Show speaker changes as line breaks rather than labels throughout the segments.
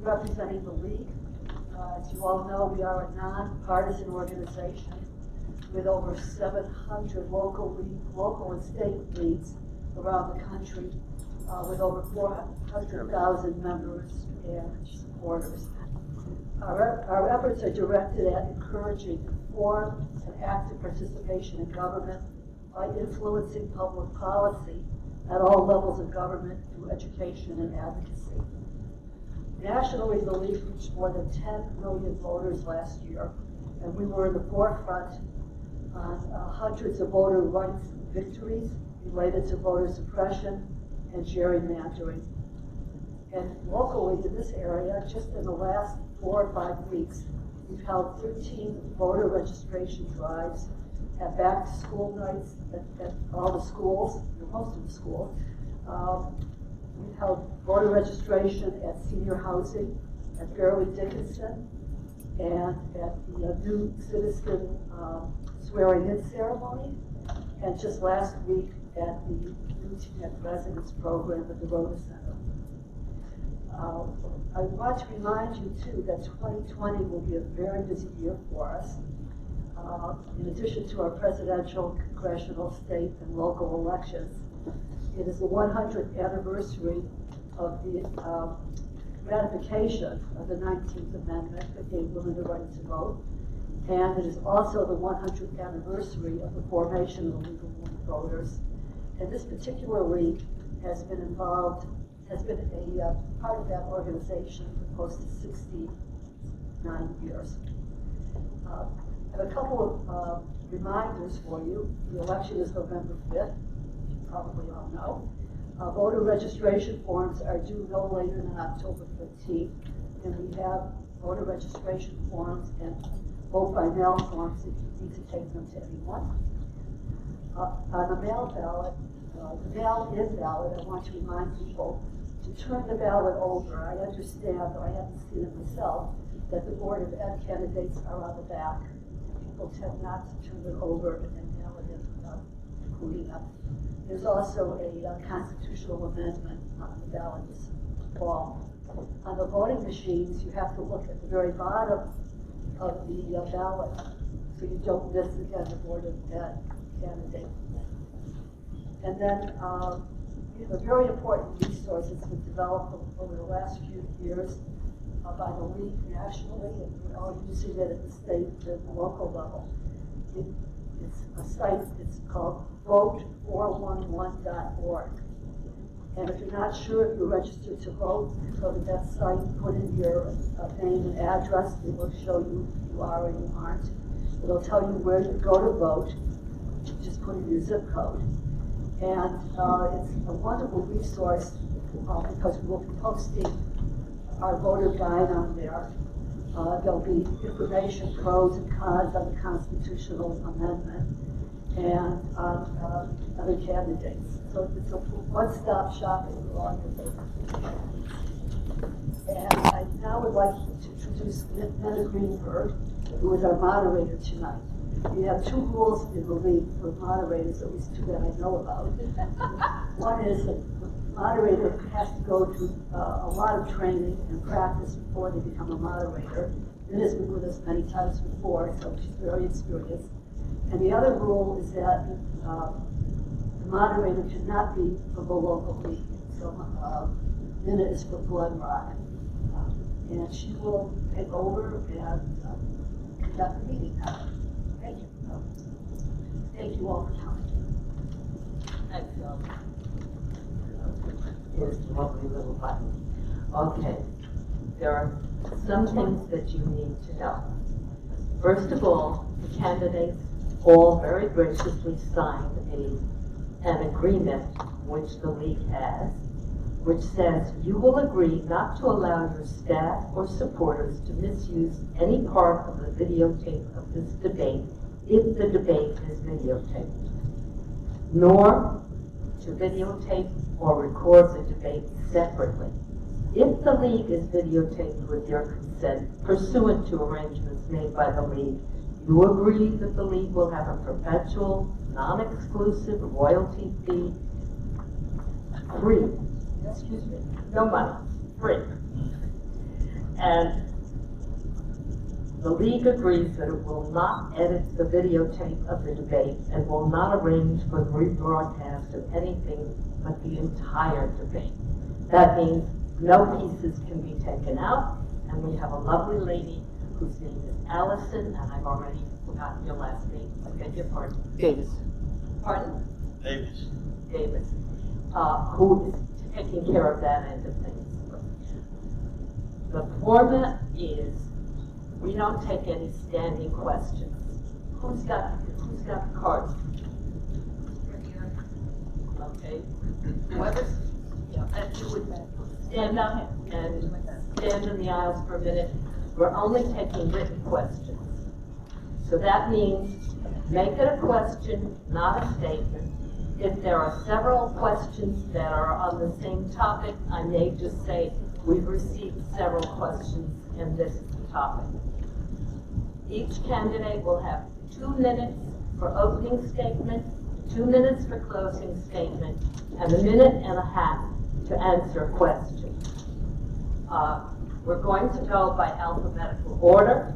representing the League. As you all know, we are a non-partisan organization with over 700 local and state leagues around the country, with over 400,000 members and supporters. Our efforts are directed at encouraging informed and active participation in government by influencing public policy at all levels of government through education and advocacy. Nationally, the League reached more than 10 million voters last year, and we were in the forefront on hundreds of voter rights victories related to voter suppression and gerrymandering. And locally in this area, just in the last 4 or 5 weeks, we've held 13 voter registration drives at back-to-school nights at all the schools, most of the schools. We've held voter registration at senior housing, at Fairleigh Dickinson, and at the new citizen swearing-in ceremony, and just last week at the new Teaneck residence program at the Rota Center. I want to remind you too that 2020 will be a very busy year for us. In addition to our presidential, congressional, state, and local elections, it is the 100th anniversary of the ratification of the 19th Amendment that gave women the right to vote, and it is also the 100th anniversary of the formation of the League of Women Voters. And this particular league has been a part of that organization for close to 69 years. I have a couple of reminders for you. The election is November 5th, you probably all know. Voter registration forms are due no later than October 15th, and we have voter registration forms and vote by mail forms if you need to take them to anyone. On the mail ballot, the mail-in ballot, I want to remind people to turn the ballot over. I understand, though I haven't seen it myself, that the Board of Ed candidates are on the back. People tend not to turn it over and then mail it in without including them. There's also a constitutional amendment on the ballot this fall. On the voting machines, you have to look at the very bottom of the ballot so you don't miss again the Board of Ed candidate. And then we have a very important resource that's been developed over the last few years by the League nationally, and we're all using it at the state and local level. It's a site, it's called vote411.org. And if you're not sure if you're registered to vote, go to that site, put in your name and address. It will show you if you are or you aren't. It'll tell you where to go to vote. Just put in your zip code. And it's a wonderful resource because we will be posting our voter guide on there. There'll be information, pros and cons on the constitutional amendment and on other candidates. So it's a one-stop shopping for all your voting. And I now would like to introduce Netta Greenberg, who is our moderator tonight. We have 2 rules in the League for moderators, at least 2 that I know about. One is that the moderator has to go through a lot of training and practice before they become a moderator. Netta's been with us many times before, so she's very experienced. And the other rule is that the moderator cannot be from the local league. So Netta is from Glen Rock. And she will take over and conduct the meeting now. Thank you. Thank you all for coming.
Thanks, Phil. Here's the lovely little button. Okay, there are some things that you need to know. First of all, the candidates all very graciously signed an agreement which the League has, which says you will agree not to allow your staff or supporters to misuse any part of the videotape of this debate if the debate is videotaped, nor to videotape or record the debate separately. If the League is videotaped with your consent, pursuant to arrangements made by the League, you agree that the League will have a perpetual, non-exclusive royalty fee, free. Excuse me, no money, free. And the league agrees that it will not edit the videotape of the debate and will not arrange for the rebroadcast of anything but the entire debate. That means no pieces can be taken out, and we have a lovely lady whose name is Allison, and I've already forgotten your last name. I beg your pardon.
Davis.
Pardon?
Davis.
Davis, who is taking care of that end of things. The format is, we don't take any standing questions. Who's got the cards? Okay. Whoever's, and you would stand up and stand in the aisles for a minute. We're only taking written questions. So that means make it a question, not a statement. If there are several questions that are on the same topic, I may just say, we've received several questions and this is the topic. Each candidate will have 2 minutes for opening statement, 2 minutes for closing statement, and 1.5 minutes to answer a question. We're going to go by alphabetical order,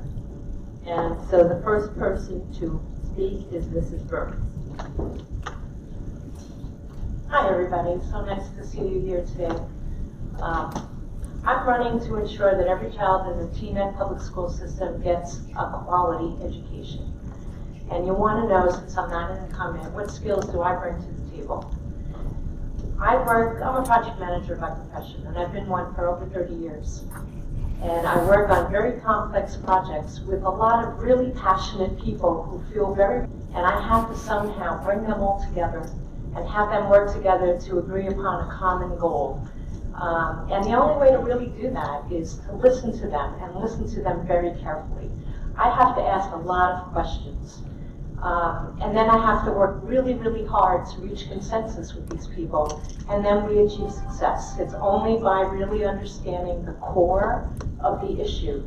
and so the first person to speak is Mrs. Burns.
Hi, everybody. It's so nice to see you here today. I'm running to ensure that every child in the Teaneck public school system gets a quality education. And you want to know, since I'm not in the comment, what skills do I bring to the table? I'm a project manager by profession, and I've been one for over 30 years. And I work on very complex projects with a lot of really passionate people who feel and I have to somehow bring them all together and have them work together to agree upon a common goal. And the only way to really do that is to listen to them and listen to them very carefully. I have to ask a lot of questions. And then I have to work really, really hard to reach consensus with these people, and then we achieve success. It's only by really understanding the core of the issue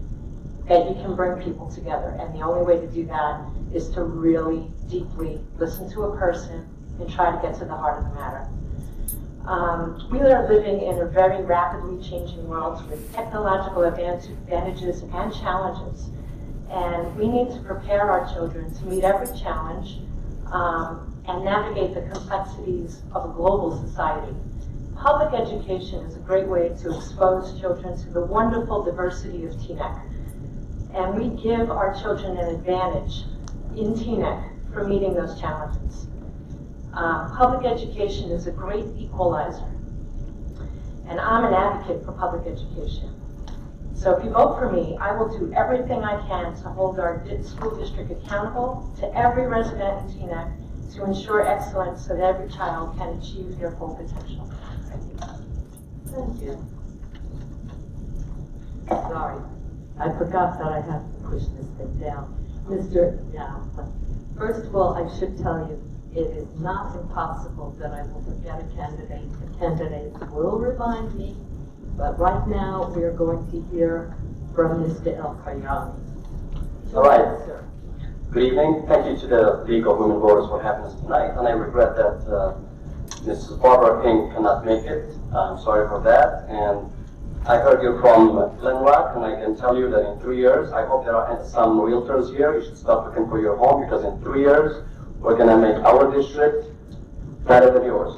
that you can bring people together. And the only way to do that is to really deeply listen to a person and try to get to the heart of the matter. We are living in a very rapidly changing world with technological advantages and challenges. And we need to prepare our children to meet every challenge and navigate the complexities of a global society. Public education is a great way to expose children to the wonderful diversity of Teaneck. And we give our children an advantage in Teaneck for meeting those challenges. Public education is a great equalizer. And I'm an advocate for public education. So if you vote for me, I will do everything I can to hold our school district accountable to every resident in Teaneck to ensure excellence so that every child can achieve their full potential. Thank you.
Thank you. Sorry, I forgot that I have to push this thing down. First of all, I should tell you, it is not impossible that I will forget a candidate. The candidates will remind me. But right now, we are going to hear from Mr. El Kayani.
All right. Good evening. Thank you to the League of Women Voters for having us tonight. And I regret that Mrs. Barbara King cannot make it. I'm sorry for that. And I heard you're from Glen Rock, and I can tell you that in 3 years, I hope there are some realtors here. You should start looking for your home, because in 3 years, we're going to make our district better than yours.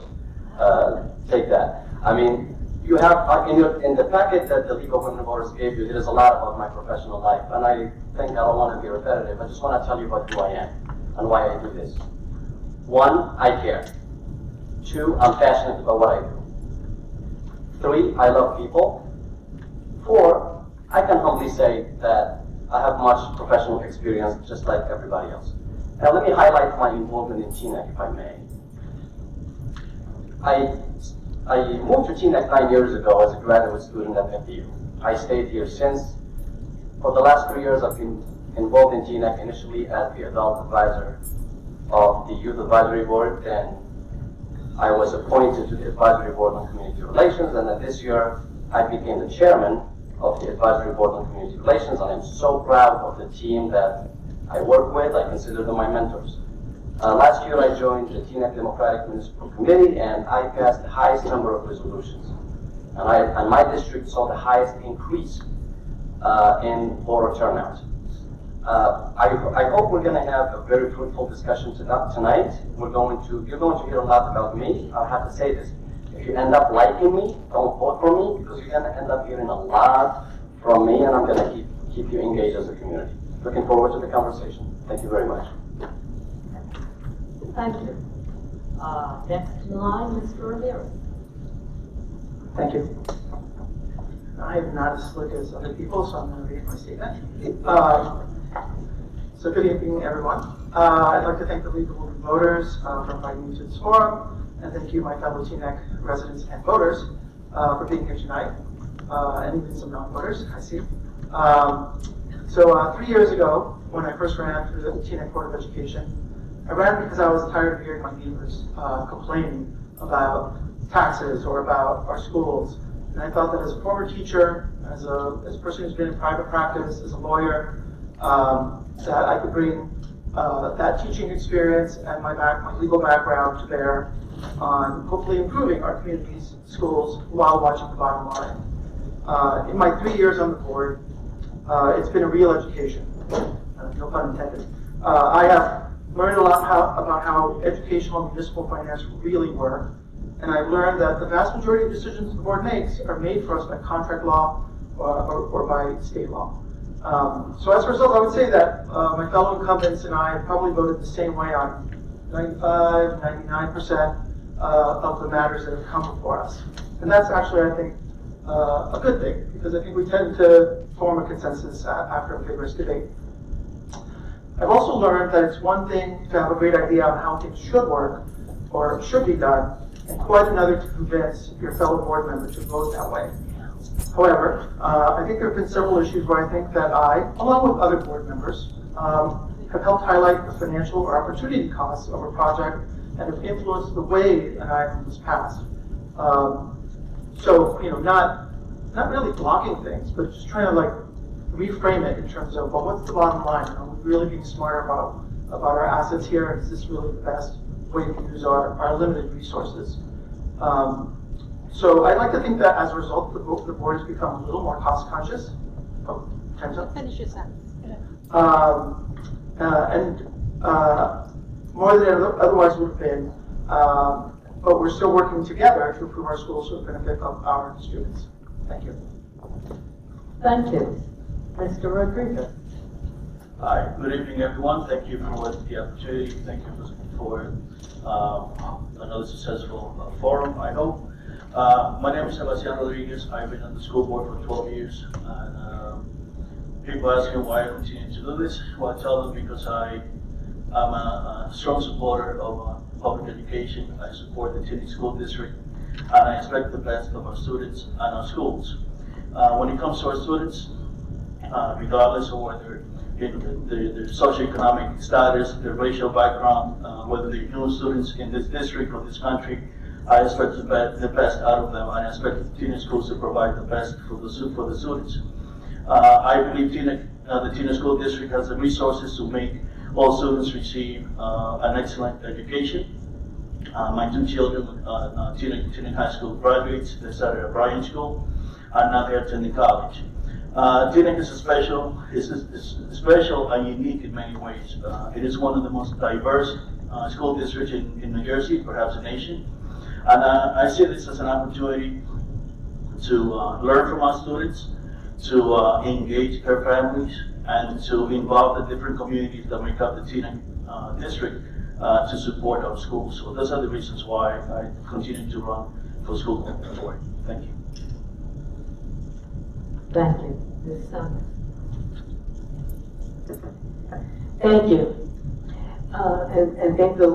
Take that. I mean, you have, in the packet that the League of Women Voters gave you, there is a lot about my professional life, and I think I don't want to be repetitive. I just want to tell you about who I am and why I do this. 1, I care. 2, I'm passionate about what I do. 3, I love people. 4, I can humbly say that I have much professional experience just like everybody else. Now let me highlight my involvement in Teaneck, if I may. I moved to Teaneck 9 years ago as a graduate student at FDU. I stayed here since. For the last 3 years, I've been involved in Teaneck initially as the adult advisor of the Youth Advisory Board, and I was appointed to the Advisory Board on Community Relations, and then this year I became the chairman of the Advisory Board on Community Relations, and I'm so proud of the team that I work with. I consider them my mentors. Last year I joined the Teaneck Democratic Municipal Committee, and I passed the highest number of resolutions. And my district saw the highest increase in voter turnout. I hope we're going to have a very fruitful discussion tonight. You're going to hear a lot about me. I have to say this. If you end up liking me, don't vote for me, because you're going to end up hearing a lot from me, and I'm going to keep you engaged as a community. Looking forward to the conversation. Thank you very much.
Thank you. Next in line, Mr. Ramirez.
Thank you. I am not as slick as other people, so I'm going to read my statement. So good evening, everyone. I'd like to thank the League of Women Voters for inviting me to this forum, and thank you, my fellow Teaneck residents and voters, for being here tonight, and even some non-voters, I see. So 3 years ago, when I first ran for the Teaneck Board of Education, I ran because I was tired of hearing my neighbors complaining about taxes or about our schools. And I thought that as a former teacher, as a person who's been in private practice, as a lawyer, that I could bring that teaching experience and my legal background to bear on hopefully improving our community's schools while watching the bottom line. In my 3 years on the board, it's been a real education, no pun intended. I have learned a lot about how educational and municipal finance really work, and I've learned that the vast majority of decisions the board makes are made for us by contract law or by state law. So as a result, I would say that my fellow incumbents and I probably voted the same way on 95, 99% of the matters that have come before us. And that's actually, I think, a good thing, because I think we tend to form a consensus after a vigorous debate. I've also learned that it's one thing to have a great idea on how things should work or should be done, and quite another to convince your fellow board member to vote that way. However, I think there have been several issues where I think that I, along with other board members, have helped highlight the financial or opportunity costs of a project and have influenced the way an item was passed. So, not really blocking things, but just trying to reframe it in terms of, well, what's the bottom line? Are we really being smart about our assets here? And is this really the best way to use our limited resources? So I'd like to think that as a result, the board has become a little more cost conscious. Oh, time's up.
Finish your sentence.
And more than it otherwise would have been. But we're still working together to improve our schools for the benefit of our students. Thank you.
Thank you. Mr. Rodriguez.
Hi, good evening, everyone. Thank you for the opportunity. Thank you for another successful forum, I hope. My name is Sebastian Rodriguez. I've been on the school board for 12 years. And people ask me why I continue to do this. Well, I tell them because I'm a strong supporter of public education. I support the Teaneck School District, and I expect the best of our students and our schools. When it comes to our students, regardless of whether their socioeconomic status, their racial background, whether they're new students in this district or this country, I expect the best out of them, and I expect the Teaneck schools to provide the best for the students. I believe the Teaneck School District has the resources to make all students receive an excellent education. My two children, Teaneck High School graduates, they started at Bryan School, and now they're attending college. Teaneck is special and unique in many ways. It is one of the most diverse school districts in New Jersey, perhaps the nation. And I see this as an opportunity to learn from our students, to engage their families, and to involve the different communities that make up the Teaneck district to support our schools. So those are the reasons why I continue to run for school board. Thank you.
Thank you. Ms. Summers. Thank you. And thank the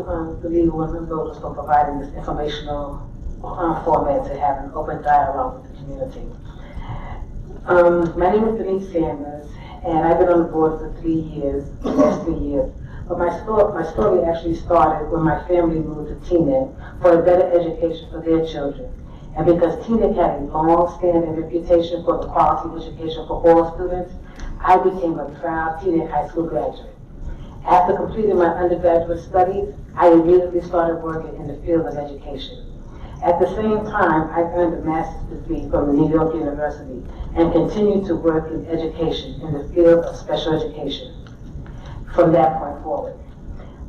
League of Women Voters for providing this informational format to have an open dialogue with the community. My name is Denise Sanders, and I've been on the board for 3 years, the last 3 years. But my story actually started when my family moved to Teaneck for a better education for their children. And because Teaneck had a long-standing reputation for the quality education for all students, I became a proud Teaneck High School graduate. After completing my undergraduate studies, I immediately started working in the field of education.
At the same time, I earned a master's degree from the New York University and continue to work in education in the field of special education from that point forward.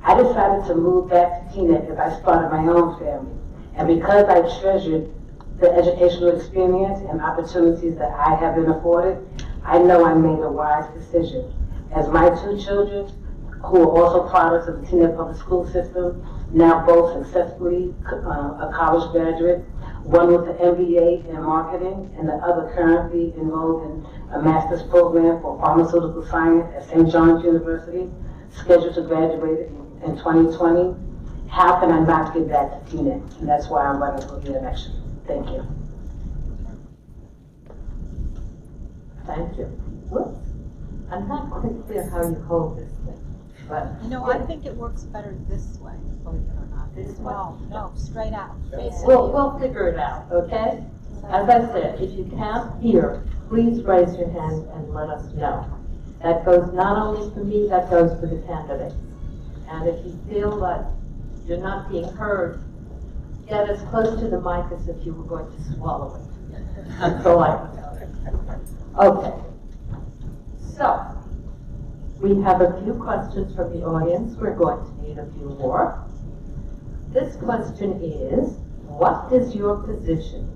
I decided to move back to Teaneck as I started my own family. And because I treasured the educational experience and opportunities that I have been afforded, I know I made a wise decision. As my two children, who are also products of the Teaneck public school system, now both successfully a college graduate, one with an MBA in marketing and the other currently enrolled in a master's program for pharmaceutical science at St. John's University, scheduled to graduate in 2020. How can I not give back to Teaneck? And that's why I'm running for the election. Thank you.
Thank you. Whoops. I'm not quite clear how you hold this thing, but.
I think it works better this way, believe it or not.
This way?
No, straight out.
We'll figure it out, okay? As I said, if you can't hear, please raise your hand and let us know. That goes not only for me, that goes for the candidates. And if you feel that you're not being heard, get as close to the mic as if you were going to swallow it. That's all I can tell you. Okay. So, we have a few questions from the audience. We're going to need a few more. This question is, what is your position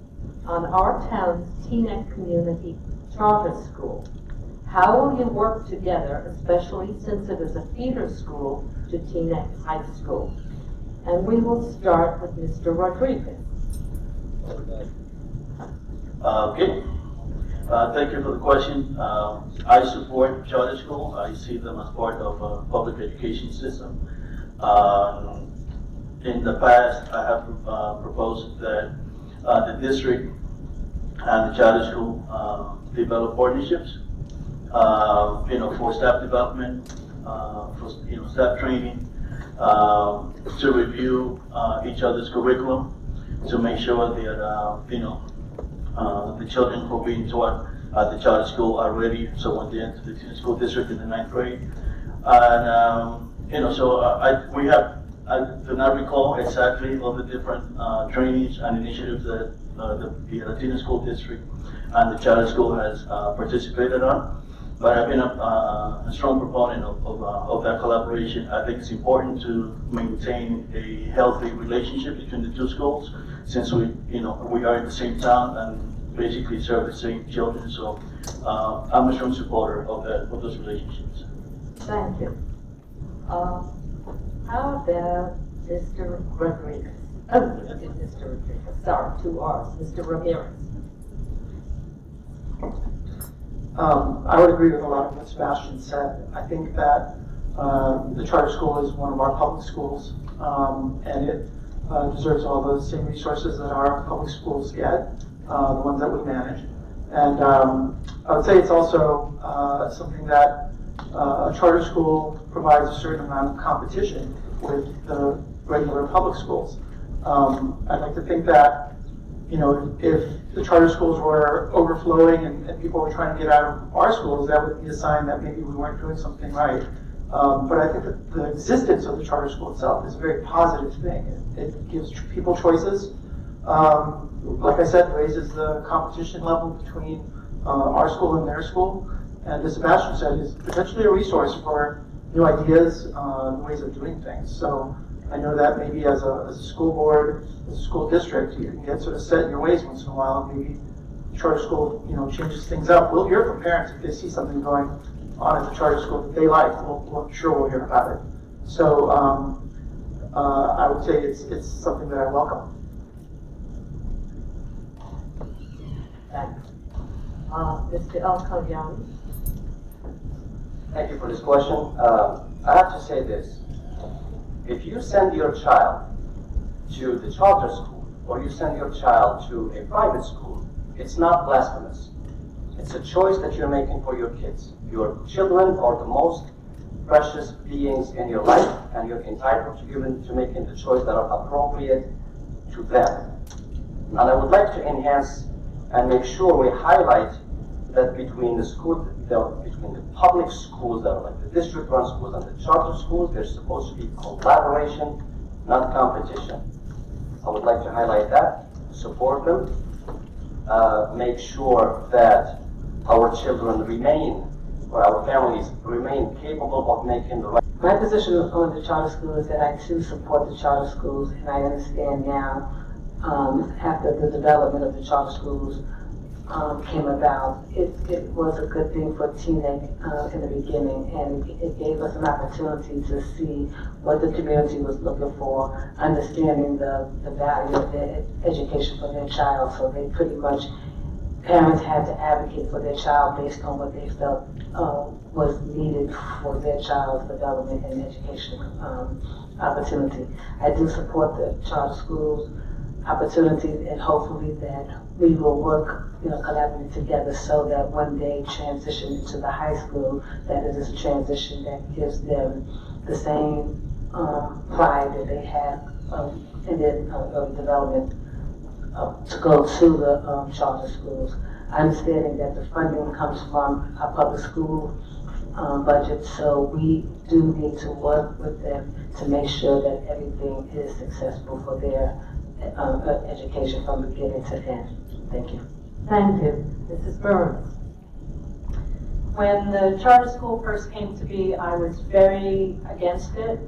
on our town's Teaneck Community Charter School? How will you work together, especially since it is a feeder school to Teaneck High School? And we will start with Mr. Rodriguez.
Okay. Thank you for the question. I support charter school. I see them as part of a public education system. In the past, I have proposed that the district and the charter school develop partnerships, for staff development, for staff training, to review each other's curriculum, to make sure that the children who are being taught at the charter school are ready, so when they enter the school district in the 9th grade. And I do not recall exactly all the different trainings and initiatives that the Latino school district and the charter school has participated on. But I've been a strong proponent of that collaboration. I think it's important to maintain a healthy relationship between the two schools, since we are in the same town and basically serve the same children. So I'm a strong supporter of those relationships.
Thank you. How about Mr. Rodriguez? Oh, Mr. Rodriguez. Sorry, 2 R's. Mr. Ramirez.
I would agree with a lot of what Sebastian said. I think that the charter school is one of our public schools, and it deserves all the same resources that our public schools get, the ones that we manage. And I would say it's also something that a charter school provides a certain amount of competition with the regular public schools. I'd like to think that, if the charter schools were overflowing and people were trying to get out of our schools, that would be a sign that maybe we weren't doing something right. But I think that the existence of the charter school itself is a very positive thing. It gives people choices. Like I said, raises the competition level between our school and their school. And as Sebastian said, is potentially a resource for new ideas, ways of doing things. So I know that maybe as a school board, as a school district, you can get sort of set in your ways once in a while, and maybe charter school, changes things up. We'll hear from parents if they see something going on at the charter school that they like. I'm sure we'll hear about it. So I would say it's something that I welcome.
Thanks. Mr. El-Kalyani.
Thank you for this question. I have to say this. If you send your child to the charter school, or you send your child to a private school, it's not blasphemous. It's a choice that you're making for your kids. Your children are the most precious beings in your life, and you're entitled to making the choice that are appropriate to them. And I would like to enhance and make sure we highlight that between the public schools that are like the district-run schools and the charter schools, there's supposed to be collaboration, not competition. I would like to highlight that, support them, make sure that our children remain, or our families remain capable of making the right.
My position on the charter school is that I too support the charter schools, and I understand now, after the development of the charter schools came about, it was a good thing for Teaneck in the beginning, and it gave us an opportunity to see what the community was looking for, understanding the value of their education for their child. So they pretty much, parents had to advocate for their child based on what they felt was needed for their child's development and education opportunity. I do support the charter schools opportunity, and hopefully that we will work, collaboratively together so that when they transition into the high school, that it is a transition that gives them the same pride that they had in their development to go to the charter schools. Understanding that the funding comes from our public school budget, so we do need to work with them to make sure that everything is successful for their education from beginning to end. Thank you.
Thank you. Mrs. Burns.
When the charter school first came to be, I was very against it.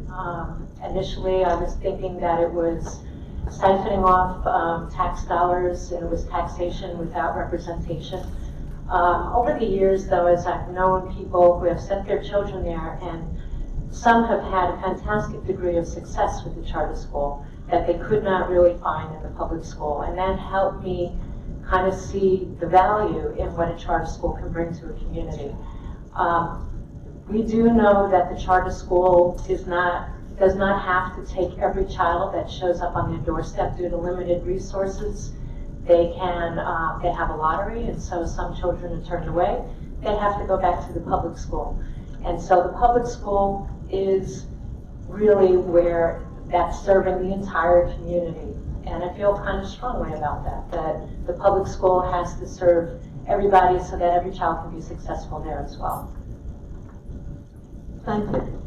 Initially, I was thinking that it was siphoning off tax dollars, and it was taxation without representation. Over the years, though, as I've known people who have sent their children there, and some have had a fantastic degree of success with the charter school that they could not really find in the public school, and that helped me kind of see the value in what a charter school can bring to a community. We do know that the charter school does not have to take every child that shows up on their doorstep due to limited resources. They have a lottery, and so some children are turned away. They have to go back to the public school. And so the public school is really where that's serving the entire community. And I feel kind of strongly about that the public school has to serve everybody so that every child can be successful there as well.
Thank you.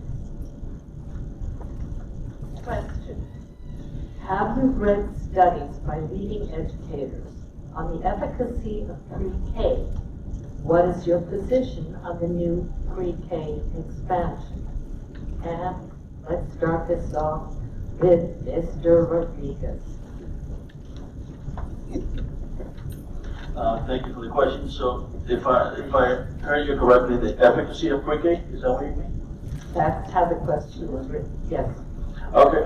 Question. Have you read studies by leading educators on the efficacy of pre-K? What is your position on the new pre-K expansion? And let's start this off with Mr. Rodriguez.
Thank you for the question. So if I heard you correctly, the efficacy of pre-K, is that what you mean?
That's how the question was written, yes.
Okay,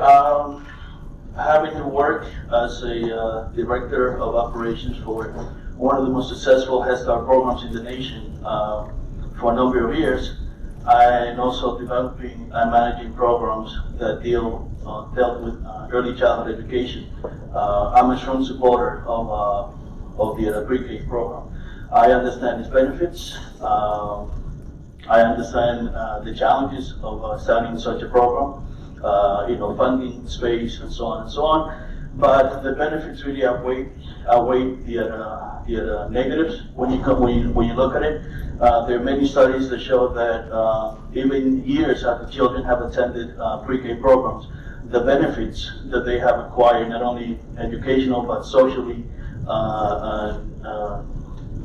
having to work as a director of operations for one of the most successful Head Start programs in the nation for a number of years, and also developing and managing programs that dealt with early childhood education. I'm a strong supporter of the pre-K program. I understand its benefits. I understand the challenges of starting such a program, funding, space, and so on and so on. But the benefits really outweigh the negatives when you look at it. There are many studies that show that even years after children have attended pre-K programs, the benefits that they have acquired, not only educational but socially,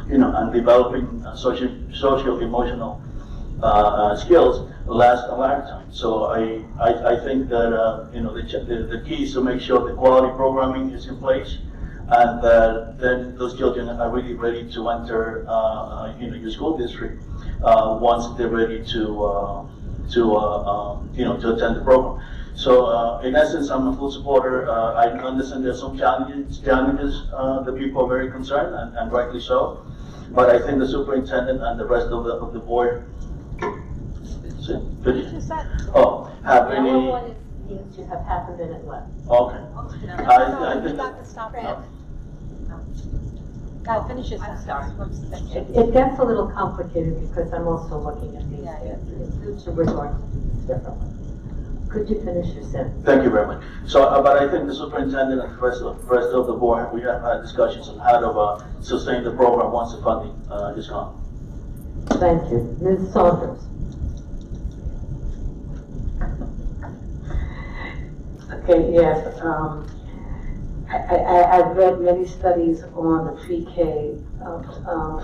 and developing social emotional skills last a lifetime. So I think that the key is to make sure the quality programming is in place, and that then those children are really ready to enter your school district once they're ready to attend the program. So in essence, I'm a full supporter. I understand there's some challenges that people are very concerned, and rightly so. But I think the superintendent and the rest of the board. Oh, have any?
One means you have half a minute left.
Okay. I think.
God, finish it.
I'm sorry. It gets a little complicated because I'm also looking at these things. In future, we're going to do this differently. Could you finish your sentence?
Thank you very much. So, but I think the superintendent and the rest of the board, we have had discussions on how to sustain the program once the funding is gone.
Thank you. Ms. Saunders.
Okay, yes. I've read many studies on the pre-K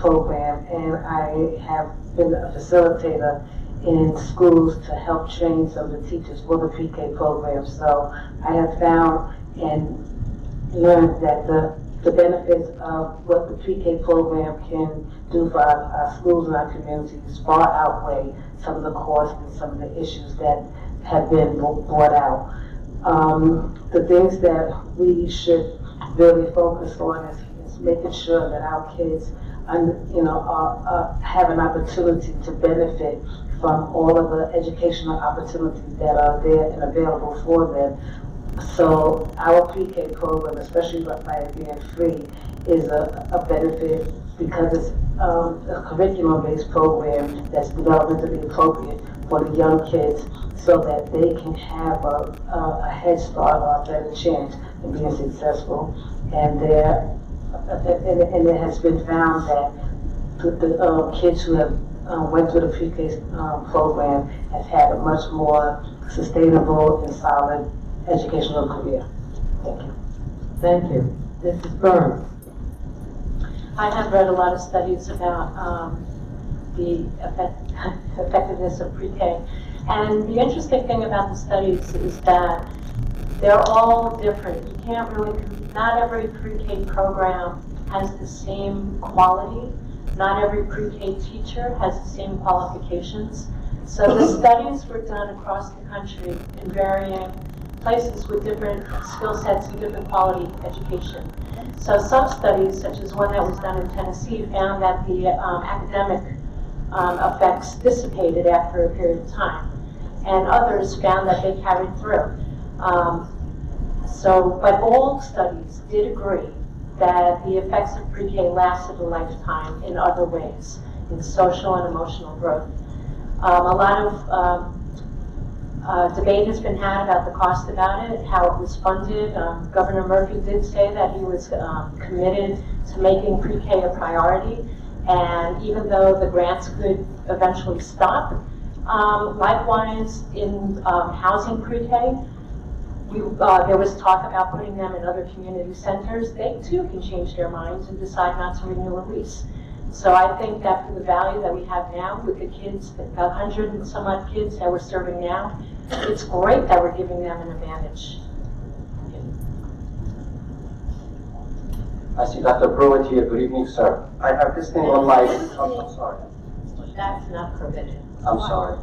program, and I have been a facilitator in schools to help train some of the teachers for the pre-K program. So I have found and learned that the benefits of what the pre-K program can do for our schools and our communities far outweigh some of the costs and some of the issues that have been brought out. The things that we should really focus on is making sure that our kids, have an opportunity to benefit from all of the educational opportunities that are there and available for them. So our pre-K program, especially by it being free, is a benefit because it's a curriculum-based program that's developmentally appropriate for the young kids, so that they can have a head start or a better chance in being successful. And it has been found that the kids who have went through the pre-K program have had a much more sustainable and solid educational career. Thank you.
Thank you. Mrs. Burns.
I have read a lot of studies about the effectiveness of pre-K. And the interesting thing about the studies is that they're all different. You can't really, not every pre-K program has the same quality. Not every pre-K teacher has the same qualifications. So the studies were done across the country in varying places with different skill sets and different quality education. So some studies, such as one that was done in Tennessee, found that the academic effects dissipated after a period of time, and others found that they carried through. But all studies did agree that the effects of pre-K lasted a lifetime in other ways, in social and emotional growth. A lot of debate has been had about the cost about it, how it was funded. Governor Murphy did say that he was committed to making pre-K a priority, and even though the grants could eventually stop, likewise in housing pre-K, there was talk about putting them in other community centers. They too can change their minds and decide not to renew a lease. So I think that for the value that we have now with the kids, the 100 and some odd kids that we're serving now, it's great that we're giving them an advantage.
I see Dr. Pruitt here. Good evening, sir. I have this thing on my... Oh, I'm sorry.
That's not permitted.
I'm sorry.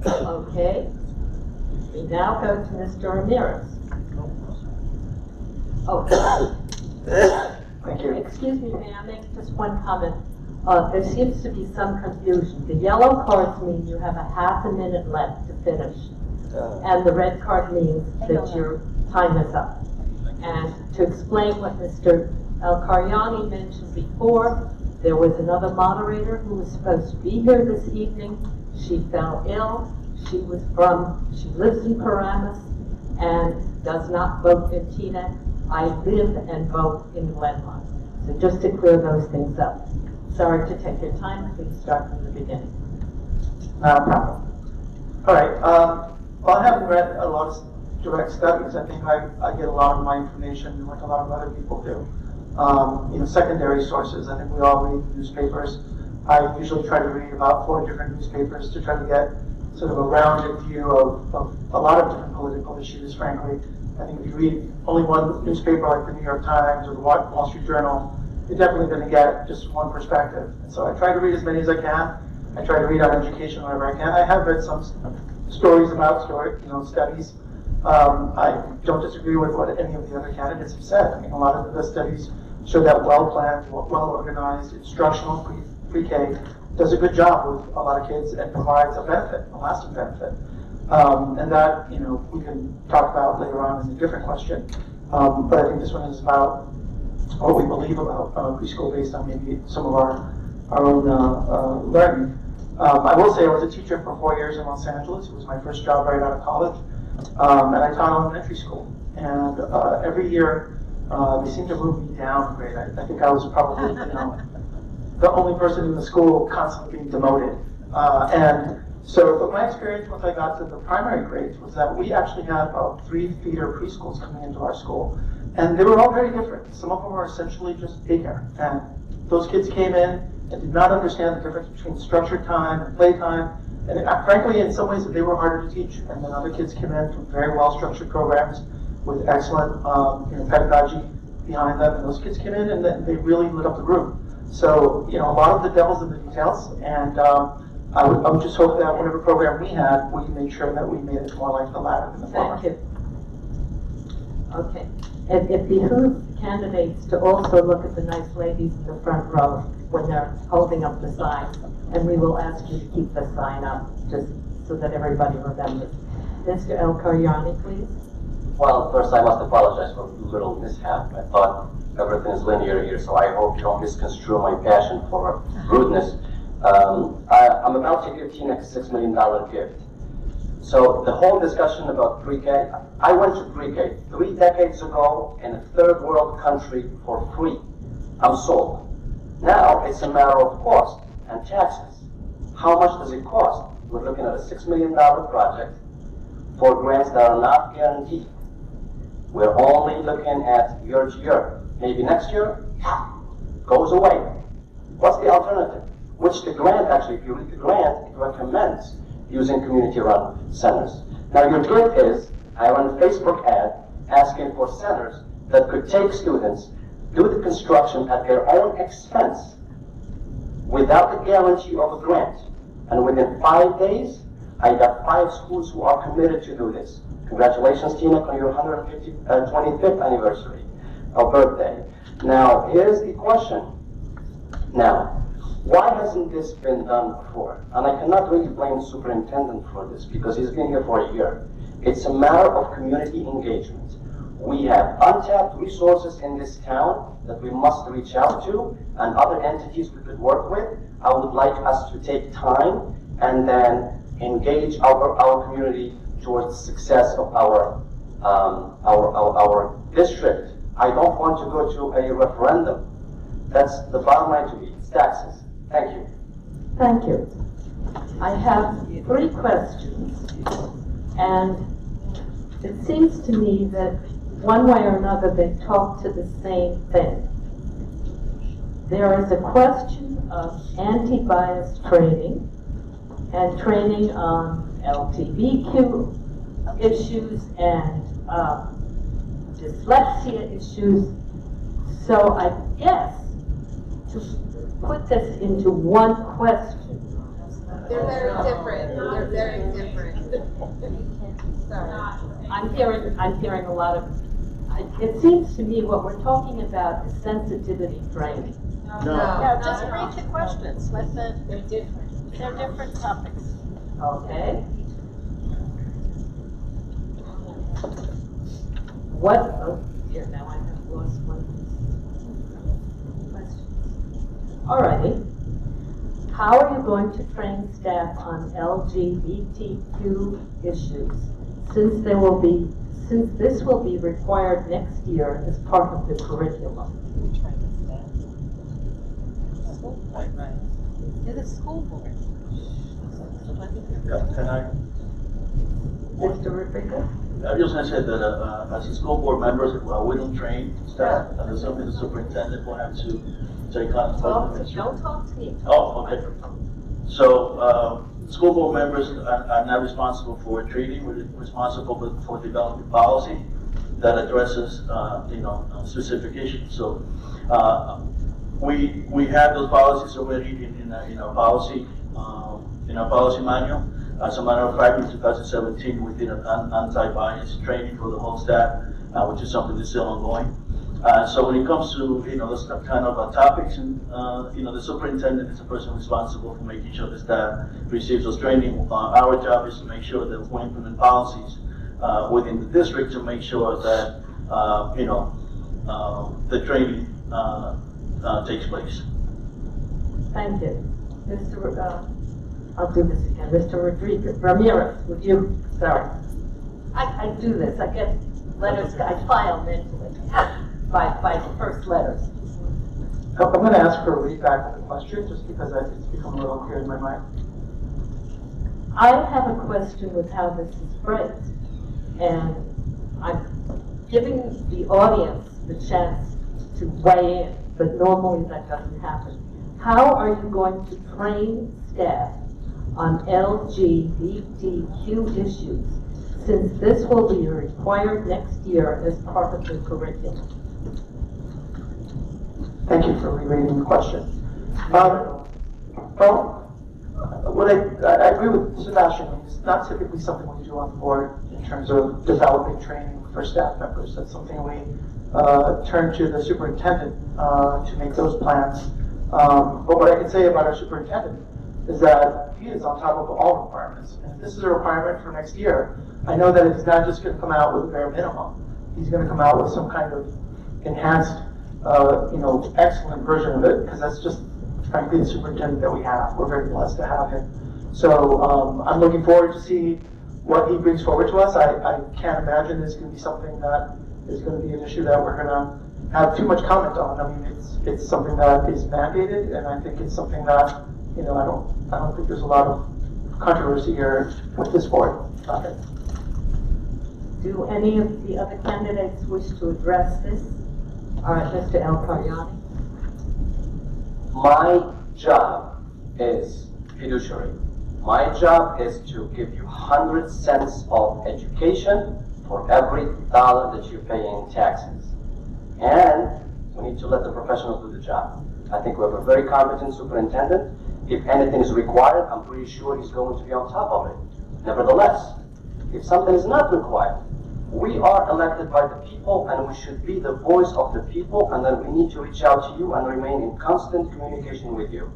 Okay. We now go to Mr. Ramirez. Oh.
Thank you.
Excuse me, may I make just one comment? There seems to be some confusion. The yellow cards mean you have a half a minute left to finish. And the red card means that your time is up. And to explain what Mr. El-Karyani mentioned before, there was another moderator who was supposed to be here this evening. She fell ill. She lives in Paramus and does not vote in Teaneck. I live and vote in Glenmont. So just to clear those things up. Sorry to take your time. Please start from the beginning.
Not a problem. All right. Well, I haven't read a lot of direct studies. I think I get a lot of my information like a lot of other people do. Secondary sources. I think we all read newspapers. I usually try to read about 4 different newspapers to try to get sort of a rounded view of a lot of different political issues, frankly. I think if you read only one newspaper like the New York Times or the Wall Street Journal, you're definitely going to get just one perspective. And so I try to read as many as I can. I try to read on education whenever I can. I have read some stories about studies. I don't disagree with what any of the other candidates have said. I mean, a lot of the studies show that well-planned, well-organized, instructional pre-K does a good job with a lot of kids and provides a benefit, a lasting benefit. And that, we can talk about later on in a different question. But I think this one is about what we believe about preschool based on maybe some of our own learning. I will say I was a teacher for 4 years in Los Angeles. It was my first job right out of college. And I taught elementary school. And every year, they seemed to move me down a grade. I think I was probably, the only person in the school constantly being demoted. And So, but my experience once I got to the primary grades was that we actually had about 3 feeder preschools coming into our school, and they were all very different. Some of them were essentially just daycare, and those kids came in and did not understand the difference between structured time and playtime, and frankly, in some ways, they were harder to teach. And then other kids came in from very well-structured programs with excellent pedagogy behind them, and those kids came in and they really lit up the room. So, a lot of the devil's in the details, and I would just hope that whatever program we had, we made sure that we made it more like the latter than the former.
Thank you. Okay. It behooves candidates to also look at the nice ladies in the front row when they're holding up the sign, and we will ask you to keep the sign up just so that everybody remembers. Mr. El Karyani, please.
Well, first I must apologize for a little mishap. I thought everything is linear here, so I hope you don't misconstrue my passion for rudeness. I'm about to give Teaneck a $6 million gift. So the whole discussion about pre-K, I went to pre-K 3 decades ago in a third world country for free. I'm sold. Now it's a matter of cost and taxes. How much does it cost? We're looking at a $6 million project for grants that are not guaranteed. We're only looking at year to year. Maybe next year, goes away. What's the alternative? Which the grant, actually, if you read the grant, it recommends using community-run centers. Now your gift is, I run a Facebook ad asking for centers that could take students, do the construction at their own expense, without the guarantee of a grant. And within 5 days, I got 5 schools who are committed to do this. Congratulations, Teaneck, on your 125th anniversary or birthday. Now, here's the question. Now, why hasn't this been done before? And I cannot really blame the superintendent for this because he's been here for a year. It's a matter of community engagement. We have untapped resources in this town that we must reach out to, and other entities we could work with. I would like us to take time and then engage our community towards the success of our district. I don't want to go to a referendum. That's the bottom line to me. It's taxes. Thank you.
Thank you. I have 3 questions, and it seems to me that one way or another they talk to the same thing. There is a question of anti-bias training and training on LGBTQ issues and dyslexia issues. So I guess to put this into one question.
They're very different. They're very different. Sorry.
I'm hearing a lot of, it seems to me what we're talking about is sensitivity training.
No, just read the questions. They're different. They're different topics.
Okay. What, oh dear, now I have lost one question. Alrighty. How are you going to train staff on LGBTQ issues since this will be required next year as part of the curriculum?
School board, right? It's a school board.
Can I?
Mr. Rodriguez?
I just want to say that as a school board members, we don't train staff, and it's something the superintendent will have to take on.
Don't talk to me.
Oh, okay. So, school board members are not responsible for training. We're responsible for developing policy that addresses, specific issues. So, we have those policies already in our policy manual. As a matter of fact, in 2017, we did an anti-bias training for the whole staff, which is something that's still ongoing. So when it comes to those kind of topics, and the superintendent is the person responsible for making sure the staff receives those training. Our job is to make sure that we implement policies within the district to make sure that the training takes place.
Thank you. Mr. I'll do this again. Mr. Ramirez, would you, sorry. I do this. I get letters, I file mentally by the first letters.
I'm going to ask for a read back of the question just because it's become a little clear in my mind.
I have a question with how this is phrased, and I'm giving the audience the chance to weigh in, but normally that doesn't happen. How are you going to train staff on LGBTQ issues, since this will be required next year as part of the curriculum?
Thank you for rereading the question. Well, what I agree with Sebastian. It's not typically something we do on the board in terms of developing training for staff members. That's something we turn to the superintendent to make those plans. But what I can say about our superintendent is that he is on top of all requirements. And if this is a requirement for next year, I know that he's not just going to come out with a bare minimum. He's going to come out with some kind of enhanced, excellent version of it, because that's just, frankly, the superintendent that we have. We're very blessed to have him. So I'm looking forward to see what he brings forward to us. I can't imagine this going to be something that is going to be an issue that we're going to have too much comment on. I mean, it's something that is mandated, and I think it's something that, I don't think there's a lot of controversy here with this board. Okay.
Do any of the other candidates wish to address this? All right, Mr. El Karyani.
My job is fiduciary. My job is to give you 100 cents of education for every dollar that you pay in taxes. And we need to let the professionals do the job. I think we have a very competent superintendent. If anything is required, I'm pretty sure he's going to be on top of it. Nevertheless, if something is not required, we are elected by the people, and we should be the voice of the people, and then we need to reach out to you and remain in constant communication with you,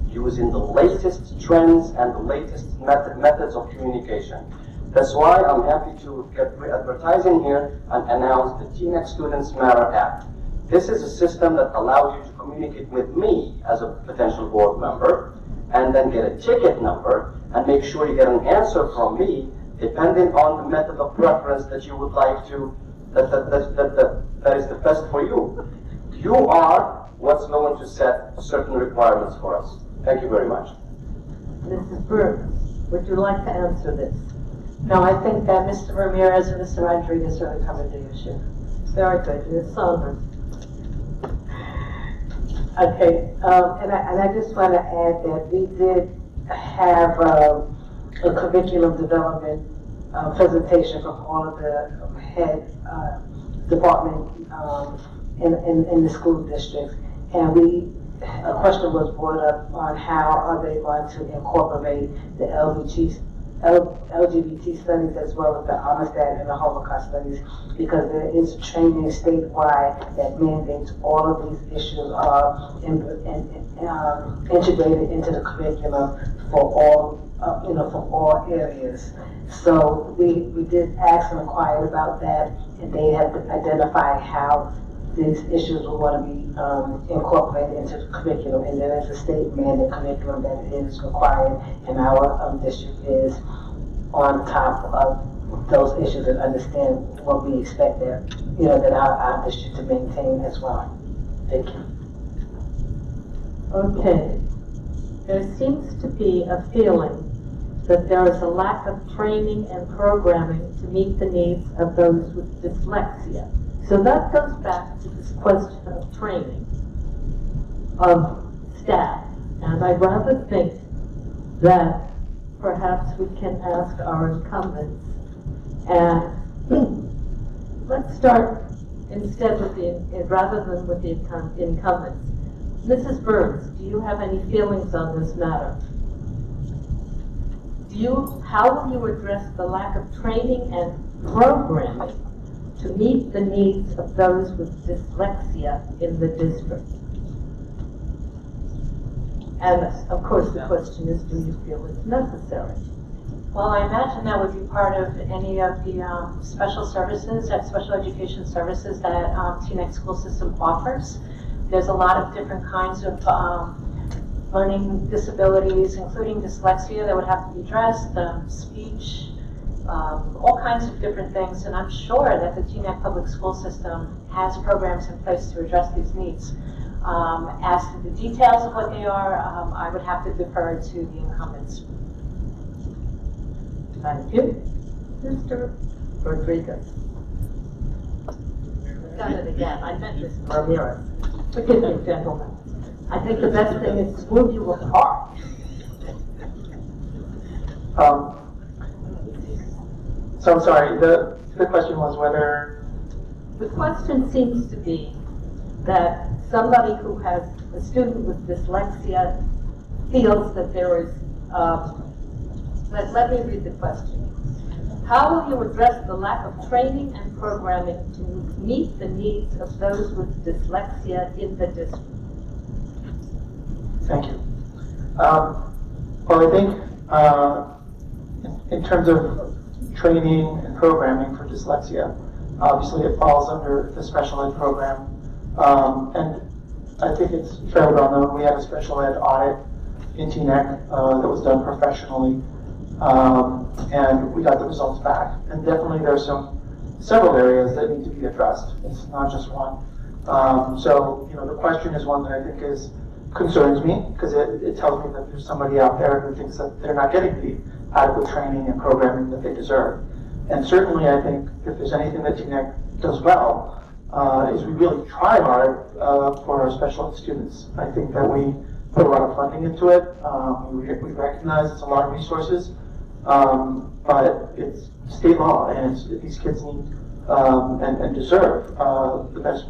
using the latest trends and the latest methods of communication. That's why I'm happy to get advertising here and announce the Teaneck Students Matter Act. This is a system that allows you to communicate with me as a potential board member, and then get a ticket number, and make sure you get an answer from me depending on the method of preference that you would like to, that is the best for you. You are what's going to set certain requirements for us. Thank you very much.
Mrs. Burns, would you like to answer this?
No, I think that Mr. Ramirez and Mr. Rodriguez really covered the issue.
Very good. Ms. Saunders.
Okay, and I just want to add that we did have a curriculum development presentation from all of the head department in the school districts, and a question was brought up on how are they going to incorporate the LGBT studies as well as the Amistad and the Holocaust studies, because there is training statewide that mandates all of these issues are integrated into the curriculum for all areas. So we did ask and inquire about that, and they have identified how these issues were going to be incorporated into the curriculum, and there is a state mandated curriculum that is required, and our district is on top of those issues and understand what we expect that our district to maintain as well. Thank you.
Okay. There seems to be a feeling that there is a lack of training and programming to meet the needs of those with dyslexia. So that goes back to this question of training of staff. And I'd rather think that perhaps we can ask our incumbents, and let's start instead with rather than with the incumbents. Mrs. Burns, do you have any feelings on this matter? How will you address the lack of training and programming to meet the needs of those with dyslexia in the district? And of course the question is, do you feel it's necessary?
Well, I imagine that would be part of any of the special services, special education services that Teaneck school system offers. There's a lot of different kinds of learning disabilities, including dyslexia, that would have to be addressed, speech, all kinds of different things. And I'm sure that the Teaneck public school system has programs in place to address these needs. As to the details of what they are, I would have to defer to the incumbents.
Thank you. Mr. Rodriguez. Done it again. I meant Mr. Ramirez. Forgive me, gentlemen. I think the best thing is to move you apart.
So I'm sorry, the question was whether,
The question seems to be that somebody who has a student with dyslexia feels that there is, let me read the question. How will you address the lack of training and programming to meet the needs of those with dyslexia in the district?
thank you. Well, I think in terms of training and programming for dyslexia, obviously it falls under the special ed program. And I think it's fairly well known, we had a special ed audit in Teaneck that was done professionally. And we got the results back. And definitely there's several areas that need to be addressed. It's not just one. So, you know, the question is one that I think concerns me, because it tells me that there's somebody out there who thinks that they're not getting the adequate training and programming that they deserve. And certainly I think if there's anything that Teaneck does well, is we really try hard for our special ed students. I think that we put a lot of funding into it. We recognize it's a lot of resources, but it's state law, and these kids need and deserve the best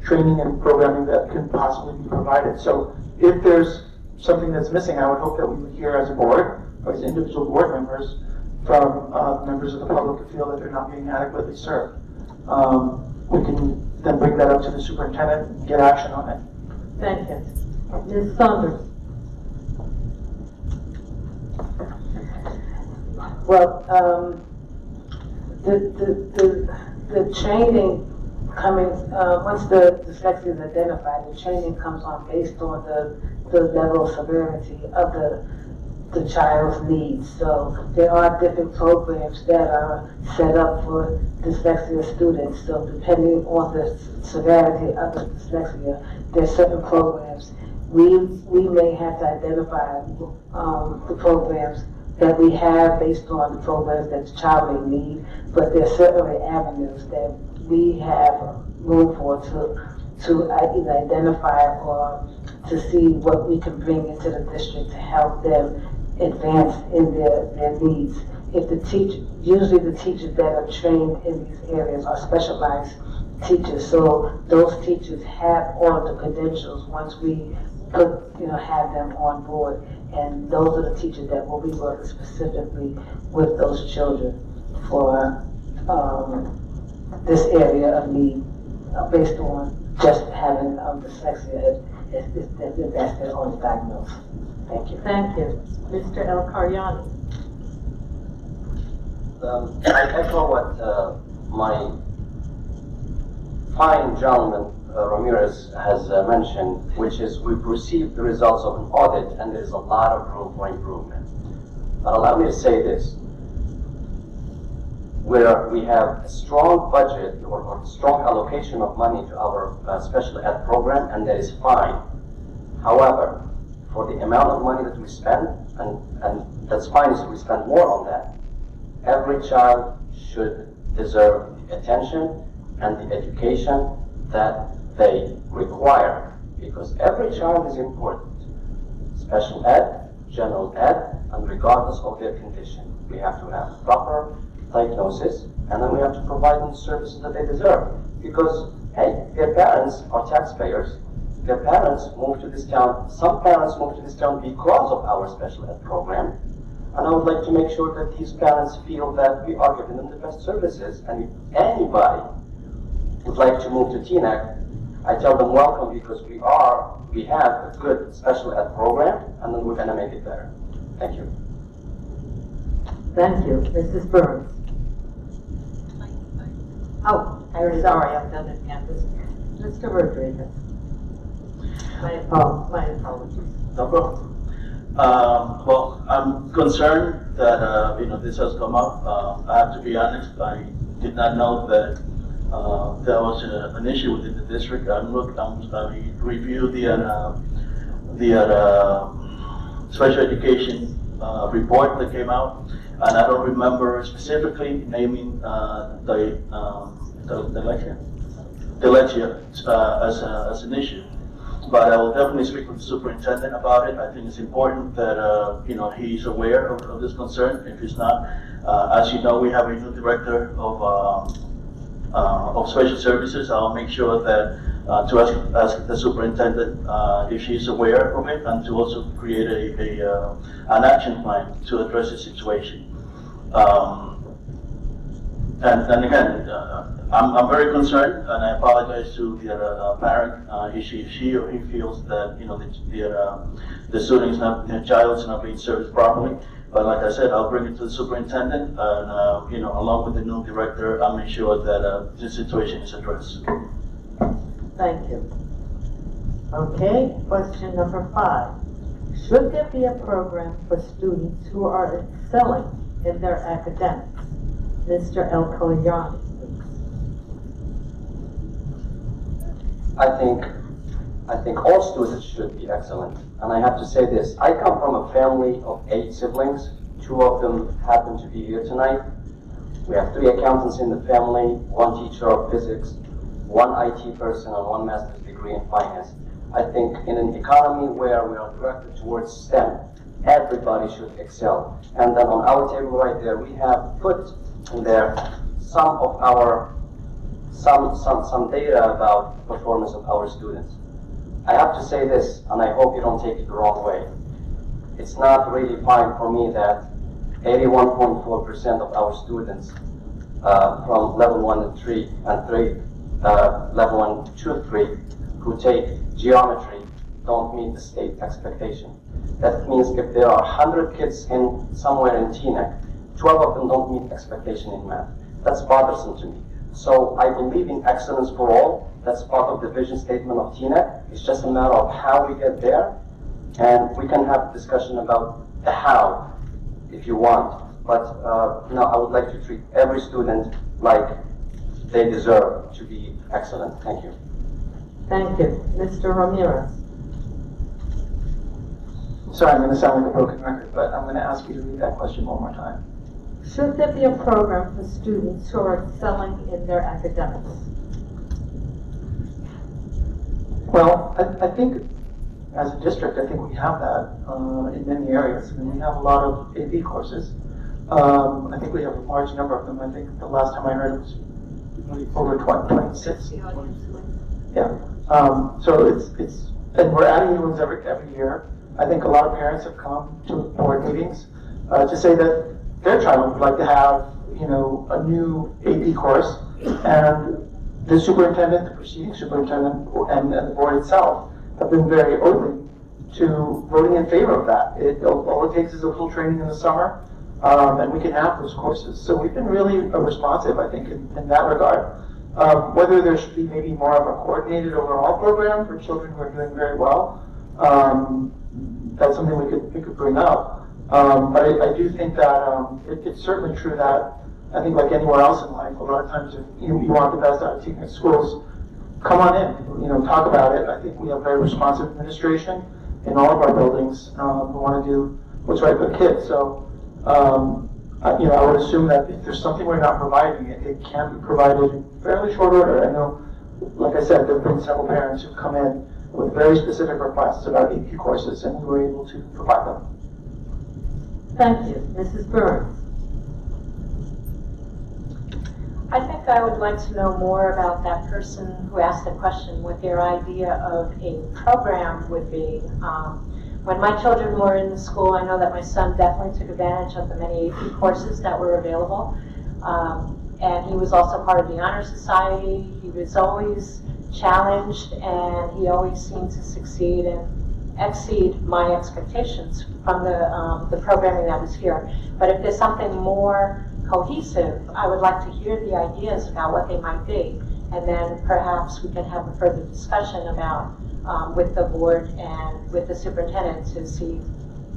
training and programming that can possibly be provided. So if there's something that's missing, I would hope that we would hear as a board, or as individual board members, from members of the public who feel that they're not being adequately served. We can then bring that up to the superintendent and get action on it.
Thank you. Ms. Saunders.
Well, the training coming, once the dyslexia is identified, the training comes on based on the level of severity of the child's needs. So there are different programs that are set up for dyslexia students. So depending on the severity of the dyslexia, there are certain programs. We may have to identify the programs that we have based on the programs that the child may need, but there are certainly avenues that we have room for to either identify or to see what we can bring into the district to help them advance in their needs. If usually the teachers that are trained in these areas are specialized teachers, so those teachers have all of the credentials once we have them on board, and those are the teachers that will be working specifically with those children for this area of need, based on just having dyslexia if that's their only diagnosis. Thank you.
Thank you. Mr. El Karyani.
I echo what my fine gentleman Ramirez has mentioned, which is we've received the results of an audit and there's a lot of room for improvement. But allow me to say this, where we have a strong budget or strong allocation of money to our special ed program, and that is fine. However, for the amount of money that we spend, and that's fine if we spend more on that, every child should deserve the attention and the education that they require, because every child is important. Special ed, general ed, and regardless of their condition, we have to have proper diagnosis, and then we have to provide them the services that they deserve. Because, hey, their parents are taxpayers. Their parents moved to this town. Some parents moved to this town because of our special ed program. And I would like to make sure that these parents feel that we are giving them the best services. And if anybody would like to move to Teaneck, I tell them welcome, because we have a good special ed program, and then we're going to make it better. Thank you.
Thank you. Mrs. Burns. Oh, I'm sorry, I've done it again. Mr. Rodriguez. My apologies.
No problem. Well, I'm concerned that this has come up. I have to be honest. I did not know that there was an issue within the district. I reviewed the special education report that came out, and I don't remember specifically naming the lecture as an issue. But I will definitely speak with the superintendent about it. I think it's important that he's aware of this concern. If he's not, as you know, we have a new director of special services. I'll make sure that to ask the superintendent if she's aware of it, and to also create an action plan to address the situation. And again, I'm very concerned, and I apologize to the other parent if she or he feels that the student is not, the child is not being served properly. But like I said, I'll bring it to the superintendent, and along with the new director, I'll make sure that this situation is addressed.
Thank you. Okay, question number 5. Should there be a program for students who are excelling in their academics? Mr. El Kolyani,
I think all students should be excellent. And I have to say this, I come from a family of 8 siblings. 2 of them happen to be here tonight. We have 3 accountants in the family, 1 teacher of physics, 1 IT person, and 1 master's degree in finance. I think in an economy where we are directed towards STEM, everybody should excel. And then on our table right there, we have put in there some data about performance of our students. I have to say this, and I hope you don't take it the wrong way. It's not really fine for me that 81.4% of our students from level 1 and 3 and 3, level 1, 2, and 3, who take geometry don't meet the state expectation. That means if there are 100 kids somewhere in Teaneck, 12 of them don't meet expectation in math. That's bothersome to me. So I believe in excellence for all. That's part of the vision statement of Teaneck. It's just a matter of how we get there, and we can have a discussion about the how if you want. But I would like to treat every student like they deserve to be excellent. Thank you.
thank you. Mr. Ramirez.
Sorry, I'm going to sound like a broken record, but I'm going to ask you to read that question one more time.
Should there be a program for students who are excelling in their academics?
Well, I think as a district, I think we have that in many areas. I mean, we have a lot of AP courses. I think we have a large number of them. I think the last time I heard it was over 26. Yeah. So it's and we're adding new ones every year. I think a lot of parents have come to board meetings to say that their child would like to have, a new AP course, and the superintendent, the preceding superintendent, and the board itself have been very open to voting in favor of that. All it takes is a little training in the summer, and we can have those courses. So we've been really responsive, I think, in that regard. Whether there should be maybe more of a coordinated overall program for children who are doing very well, that's something we could bring up. But I do think that it's certainly true that I think like anywhere else in life, a lot of times if you want the best out of Teaneck schools, come on in, talk about it. I think we have very responsive administration in all of our buildings who want to do what's right for the kids. So, I would assume that if there's something we're not providing, it can be provided in fairly short order. I know, like I said, there have been several parents who've come in with very specific requests about AP courses, and we were able to provide them.
Thank you. Mrs. Burns.
I think I would like to know more about that person who asked the question, what their idea of a program would be. When my children were in the school, I know that my son definitely took advantage of the many AP courses that were available. And he was also part of the Honor Society. He was always challenged, and he always seemed to succeed and exceed my expectations from the programming that was here. But if there's something more cohesive, I would like to hear the ideas about what they might be. And then perhaps we can have a further discussion about with the board and with the superintendent to see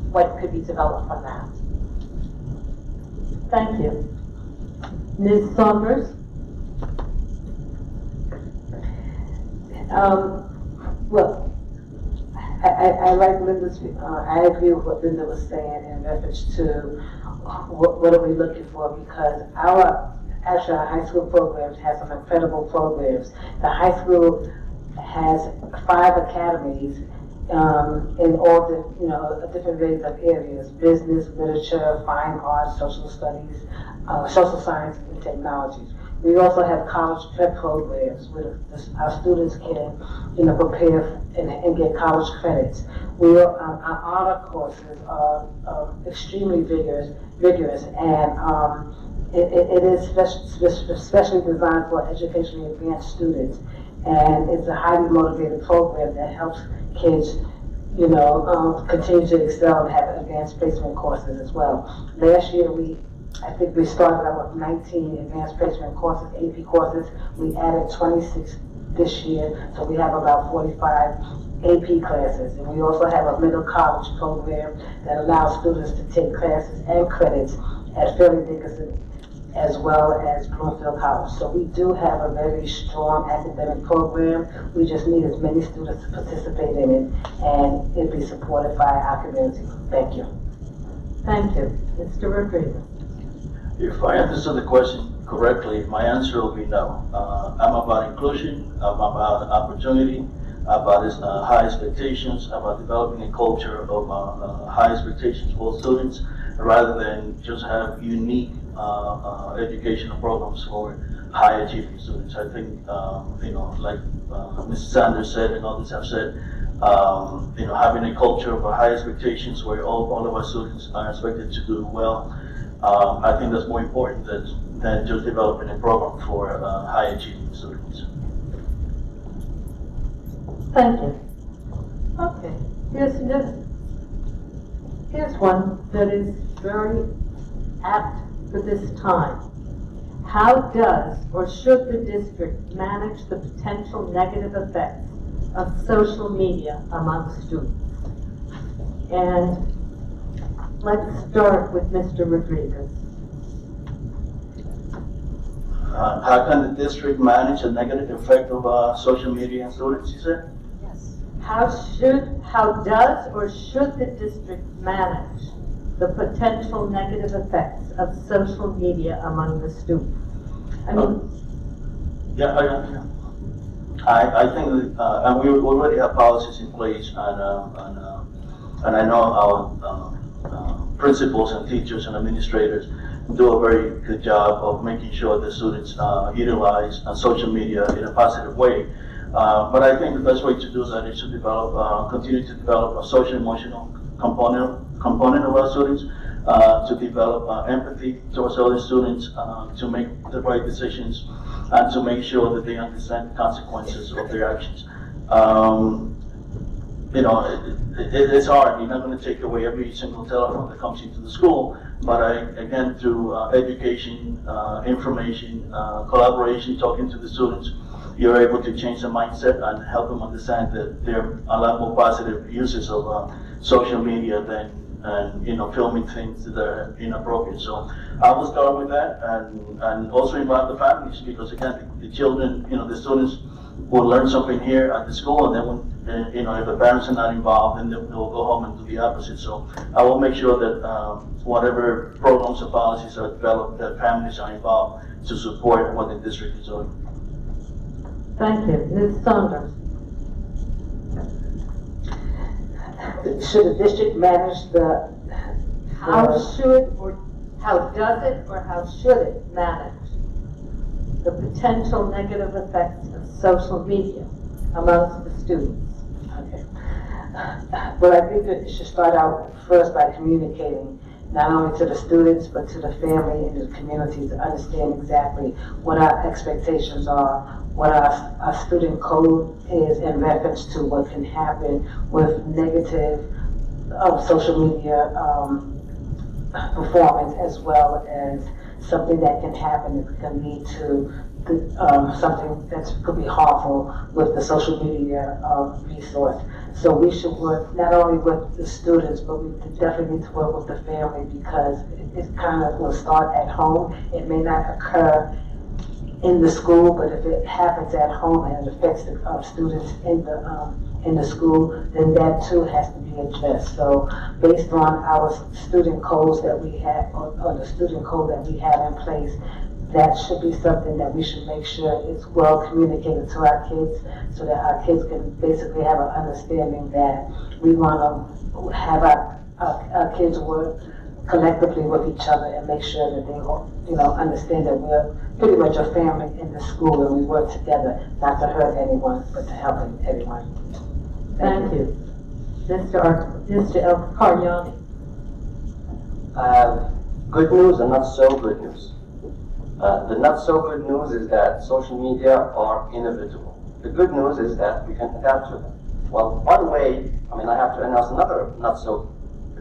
what could be developed from that.
Thank you. Ms. Saunders?
Well, I like Linda's, I agree with what Linda was saying in reference to what are we looking for, because our high school programs have some incredible programs. The high school has 5 academies in all the, different range of areas: business, literature, fine arts, social studies, social science, and technologies. We also have college prep programs where our students can, prepare and get college credits. Our honor courses are extremely rigorous, and it is especially designed for educationally advanced students. And it's a highly motivated program that helps kids, continue to excel and have advanced placement courses as well. Last year, I think we started out with 19 advanced placement courses, AP courses. We added 26 this year, so we have about 45 AP classes. And we also have a middle college program that allows students to take classes and credits at Fairleigh Dickinson as well as Bloomfield College. So we do have a very strong academic program. We just need as many students to participate in it, and it be supported by our community. Thank you.
Thank you. Mr. Rodriguez.
If I understood the question correctly, my answer will be no. I'm about inclusion, I'm about opportunity, about high expectations, about developing a culture of high expectations for students, rather than just have unique educational programs for high achieving students. I think, like Mrs. Sanders said and others have said, having a culture of high expectations where all of our students are expected to do well. I think that's more important than just developing a program for high achieving students.
Thank you. Okay, here's one that is very apt for this time. How does or should the district manage the potential negative effects of social media among students? And let's start with Mr. Rodriguez.
How can the district manage the negative effect of social media on students, you said?
Yes. How does or should the district manage the potential negative effects of social media among the students? I mean,
I think and we already have policies in place, and I know our principals and teachers and administrators do a very good job of making sure that students utilize social media in a positive way. But I think the best way to do that is to continue to develop a social emotional component of our students, to develop empathy towards other students, to make the right decisions, and to make sure that they understand the consequences of their actions. It's hard. You're not going to take away every single telephone that comes into the school, but again, through education, information, collaboration, talking to the students, you're able to change the mindset and help them understand that there are a lot more positive uses of social media than filming things that are inappropriate. So I will start with that, and also involve the families, because again, the children, the students will learn something here at the school, and then when if the parents are not involved, then they'll go home and do the opposite. So I will make sure that whatever programs or policies are developed, that families are involved to support what the district is doing.
Thank you. Ms. Saunders.
Should the district manage
how does it or how should it manage the potential negative effects of social media amongst the students?
Okay. Well, I think that it should start out first by communicating not only to the students, but to the family and the community to understand exactly what our expectations are, what our student code is in reference to what can happen with negative social media performance, as well as something that can happen that can lead to something that could be harmful with the social media resource. So we should work not only with the students, but we definitely need to work with the family, because it kind of will start at home. It may not occur in the school, but if it happens at home and it affects the students in the school, then that too has to be addressed. So based on our student codes that we have, or the student code that we have in place, that should be something that we should make sure is well communicated to our kids, so that our kids can basically have an understanding that we want to have our kids work collectively with each other and make sure that they, understand that we're pretty much a family in the school and we work together, not to hurt anyone, but to help everyone.
Thank you. Mr. Carniani.
Good news and not so good news. The not so good news is that social media are inevitable. The good news is that we can adapt to them. Well, one way, I have to announce another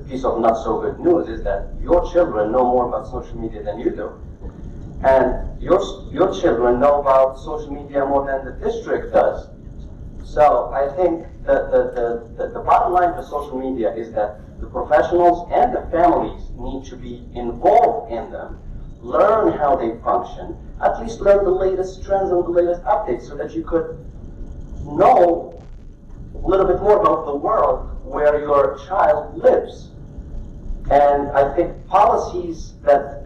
piece of not so good news is that your children know more about social media than you do. And your children know about social media more than the district does. So I think the bottom line for social media is that the professionals and the families need to be involved in them, learn how they function, at least learn the latest trends and the latest updates so that you could know a little bit more about the world where your child lives. And I think policies that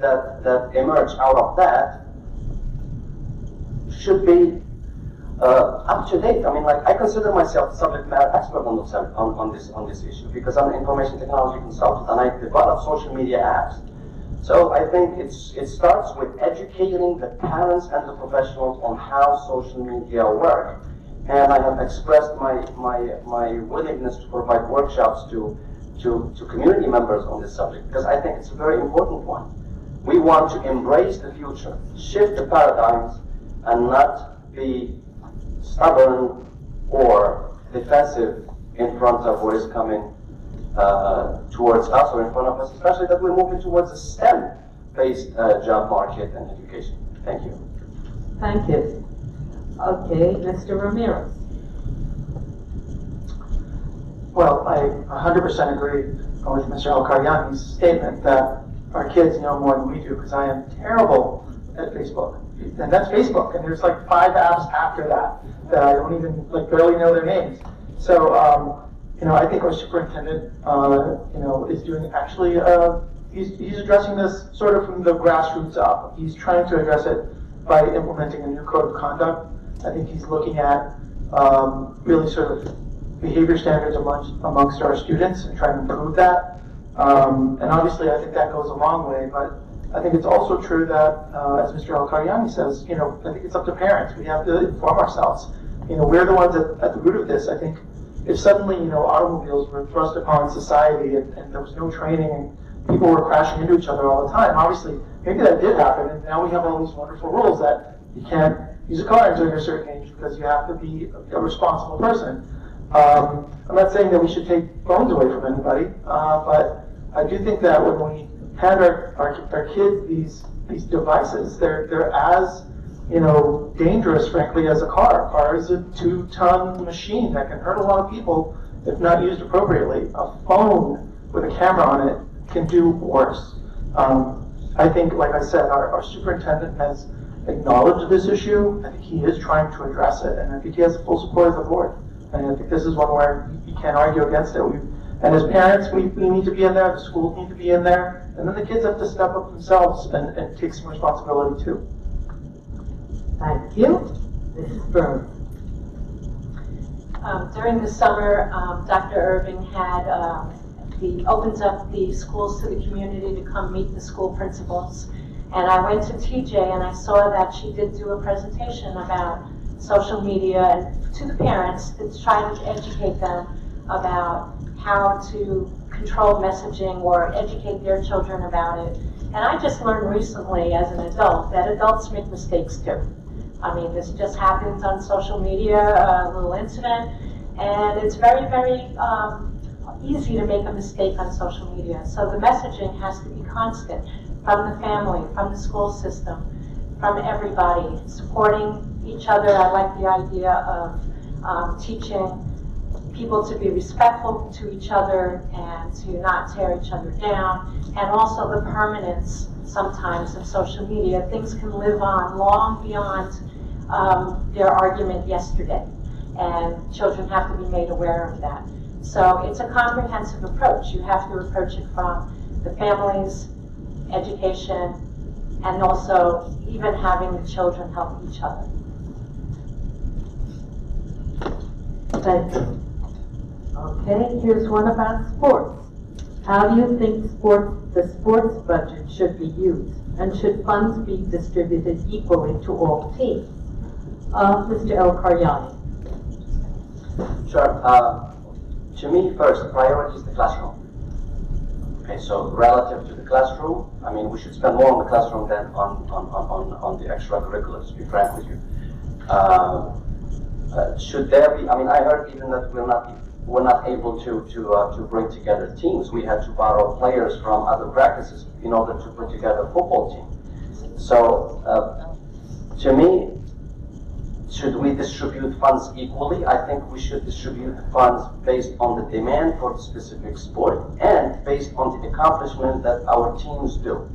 emerge out of that should be up to date. I consider myself a subject matter expert on this issue because I'm an information technology consultant and I develop social media apps. So I think it starts with educating the parents and the professionals on how social media work. And I have expressed my willingness to provide workshops to community members on this subject because I think it's a very important one. We want to embrace the future, shift the paradigms, and not be stubborn or defensive in front of what is coming towards us or in front of us, especially that we're moving towards a STEM-based job market and education. Thank you.
Thank you. Okay, Mr. Ramirez.
Well, I 100% agree with Mr. El-Karyani's statement that our kids know more than we do, because I am terrible at Facebook. And that's Facebook, and there's like 5 apps after that I don't even barely know their names. So, I think our superintendent, is doing actually, he's addressing this sort of from the grassroots up. He's trying to address it by implementing a new code of conduct. I think he's looking at really sort of behavior standards amongst our students and trying to improve that. And obviously, I think that goes a long way, but I think it's also true that, as Mr. El-Karyani says, I think it's up to parents. We have to inform ourselves. We're the ones at the root of this. I think if suddenly, automobiles were thrust upon society and there was no training and people were crashing into each other all the time, obviously, maybe that did happen, and now we have all these wonderful rules that you can't use a car until you're a certain age because you have to be a responsible person. I'm not saying that we should take phones away from anybody, but I do think that when we hand our kids these devices, they're as dangerous, frankly, as a car. A car is a 2-ton machine that can hurt a lot of people if not used appropriately. A phone with a camera on it can do worse. I think, like I said, our superintendent has acknowledged this issue. I think he is trying to address it, and I think he has the full support of the board. And I think this is one where you can't argue against it. And as parents, we need to be in there, the schools need to be in there, and then the kids have to step up themselves and take some responsibility too.
Thank you. Mrs. Burns.
During the summer, Dr. Irving had opens up the schools to the community to come meet the school principals. And I went to TJ and I saw that she did do a presentation about social media and to the parents to try to educate them about how to control messaging or educate their children about it. And I just learned recently as an adult that adults make mistakes too. I mean, this just happens on social media, a little incident, and it's very, very easy to make a mistake on social media. So the messaging has to be constant from the family, from the school system, from everybody, supporting each other. I like the idea of teaching people to be respectful to each other and to not tear each other down, and also the permanence sometimes of social media. Things can live on long beyond their argument yesterday. and children have to be made aware of that. So it's a comprehensive approach. You have to approach it from the families, education, and also even having the children help each other.
Thank you. Okay, here's one about sports. How do you think the sports budget should be used? And should funds be distributed equally to all teams? Mr. El Karyani.
Sure. To me, first, priority is the classroom. Okay, so relative to the classroom, I mean, we should spend more on the classroom than on the extracurriculars, to be frank with you. Should there be, I mean, I heard even that we're not able to bring together teams. We had to borrow players from other practices in order to put together a football team. So, to me, should we distribute funds equally? I think we should distribute funds based on the demand for the specific sport and based on the accomplishment that our teams do.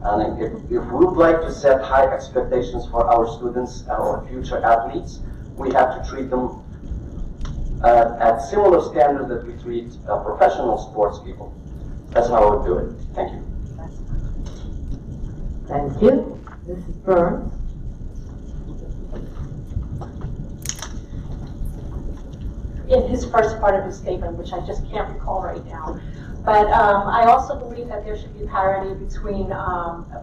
And if we would like to set high expectations for our students or future athletes, we have to treat them at similar standards that we treat professional sports people. That's how I would do it. Thank you.
Thank you. Mrs. Burns.
In his first part of his statement, which I just can't recall right now. But I also believe that there should be parity between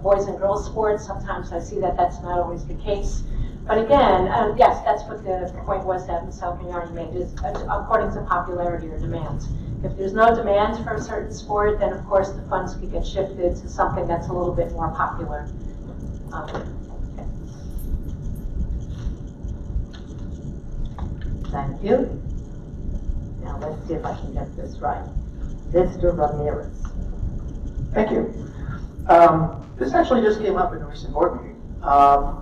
boys and girls sports. Sometimes I see that that's not always the case. But again, yes, that's what the point was that Ms. Alcagnani made, is according to popularity or demands. If there's no demand for a certain sport, then of course the funds could get shifted to something that's a little bit more popular.
Thank you. Now let's see if I can get this right. Mr. Ramirez.
Thank you. This actually just came up in a recent board meeting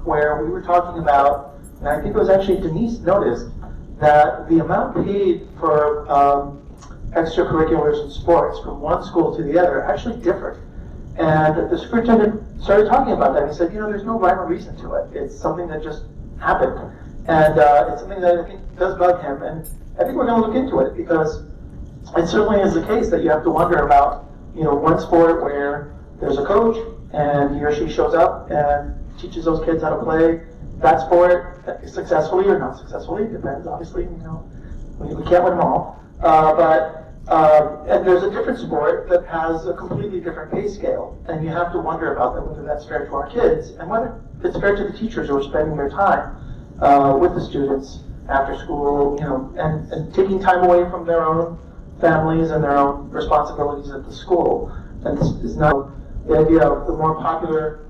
where we were talking about, and I think it was actually Denise noticed, that the amount paid for extracurriculars and sports from one school to the other actually differed. And the superintendent started talking about that. He said, you know, there's no rhyme or reason to it. It's something that just happened. And it's something that I think does bug him. And I think we're going to look into it because it certainly is the case that you have to wonder about, you know, one sport where there's a coach and he or she shows up and teaches those kids how to play that sport successfully or not successfully. It depends, obviously, you know, we can't win them all. And there's a different sport that has a completely different pay scale, and you have to wonder about that, whether that's fair to our kids and whether it's fair to the teachers who are spending their time with the students after school, you know, and taking time away from their own families and their own responsibilities at the school. And this is not the idea of the more popular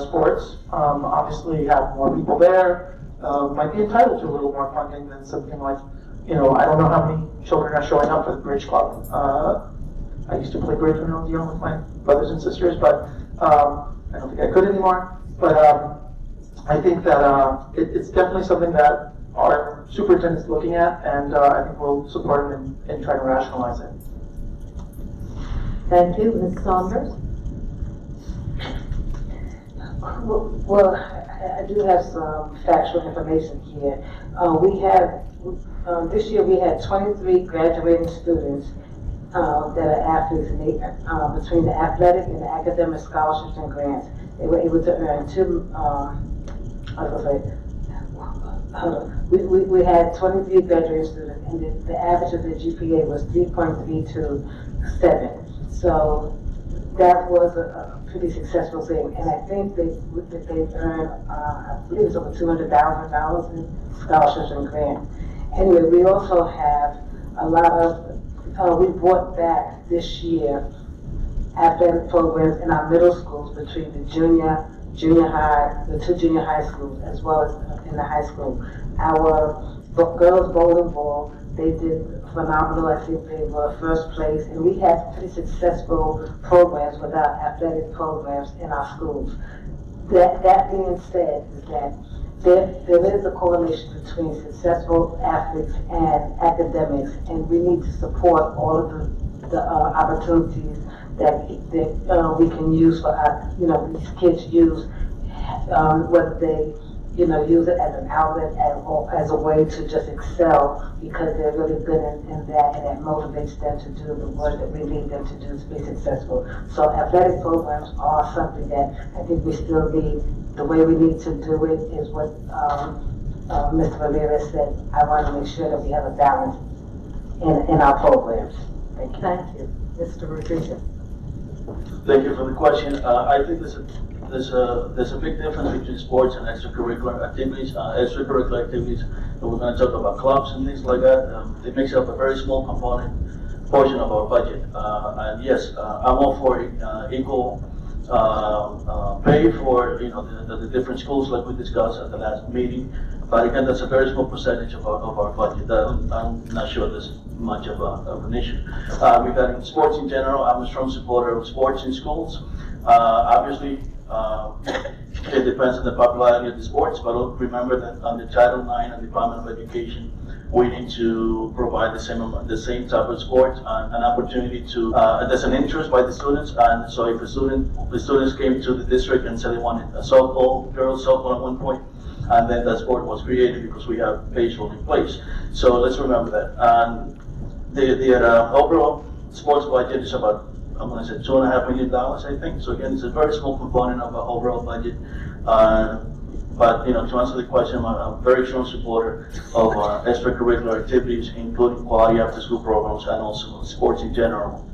sports, obviously have more people there, might be entitled to a little more funding than something like, you know, I don't know how many children are showing up for the bridge club. I used to play bridge when I was young with my brothers and sisters, but I don't think I could anymore. But I think that it's definitely something that our superintendent's looking at, and I think we'll support him in trying to rationalize it.
Thank you. Ms. Saunders?
Well, I do have some factual information here. This year we had 23 graduating students that are athletes, and they, between the athletic and the academic scholarships and grants, they were able to earn we had 23 graduating students, and the average of the GPA was 3.327. So that was a pretty successful thing, and I think they've earned, I believe it's over $200,000 in scholarships and grants. Anyway, we also have a lot of, we brought back this year athletic programs in our middle schools between the junior high, the two junior high schools, as well as in the high school. Our girls bowling ball, they did phenomenal. I think they were first place, and we had pretty successful programs with our athletic programs in our schools. That being said, is that there is a correlation between successful athletes and academics, and we need to support all of the opportunities that we can use for our, these kids use, whether they, use it as an outlet or as a way to just excel because they're really good in that, and that motivates them to do the work that we need them to do to be successful. So athletic programs are something that I think we still need. The way we need to do it is what Mr. Ramirez said. I want to make sure that we have a balance in our programs. Thank you.
Thank you. Mr. Rodriguez.
Thank you for the question. I think there's a big difference between sports and extracurricular activities. Extracurricular activities, and we're going to talk about clubs and things like that. It makes up a very small portion of our budget. And yes, I'm all for equal pay for the different schools like we discussed at the last meeting. But again, that's a very small percentage of our budget. I'm not sure there's much of an issue. Regarding sports in general, I'm a strong supporter of sports in schools. Obviously, it depends on the popularity of the sports, but remember that under Title IX and Department of Education, we need to provide the same type of sports and an opportunity to, there's an interest by the students, and so if the students came to the district and said they wanted a softball, girls softball at one point, and then that sport was created because we have baseball in place. So let's remember that. And the overall sports budget is about, I'm going to say $2.5 million, I think. So again, it's a very small component of our overall budget. But to answer the question, I'm a very strong supporter of extracurricular activities, including quality after-school programs and also sports in general.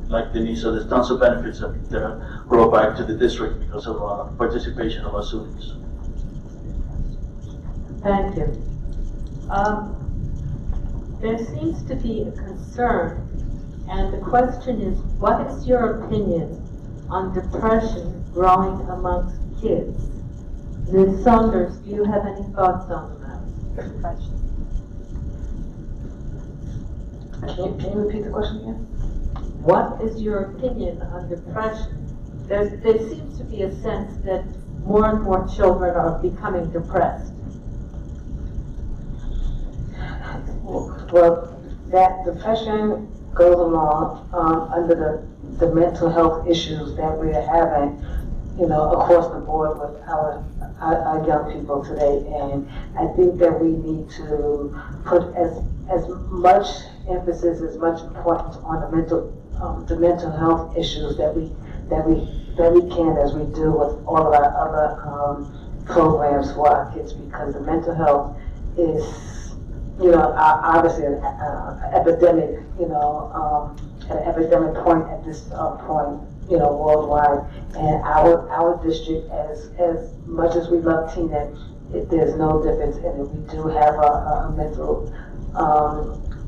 Like Denise said, there's tons of benefits that are brought back to the district because of participation of our students.
Thank you. There seems to be a concern, and the question is, what is your opinion on depression growing amongst kids? Ms. Saunders, do you have any thoughts on that?
Depression. Can you repeat the question again?
What is your opinion on depression? There seems to be a sense that more and more children are becoming depressed.
Well, that depression goes along under the mental health issues that we're having, across the board with our young people today. And I think that we need to put as much emphasis, as much importance on the mental health issues that we can as we do with all of our other programs for our kids, because the mental health is obviously an epidemic, an epidemic point at this point, worldwide. And our district, as much as we love Teaneck, there's no difference in it. We do have a mental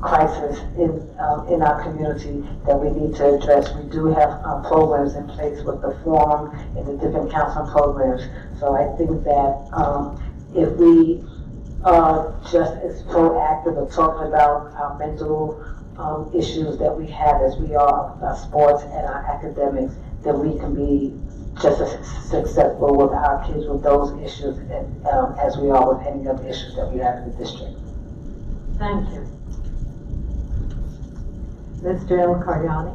crisis in our community that we need to address. We do have programs in place with the forum and the different counseling programs. So I think that if we just as proactive of talking about our mental issues that we have as we are our sports and our academics, then we can be just as successful with our kids with those issues as we are with any other issues that we have in the district.
Thank you. Mr. El Cardiani.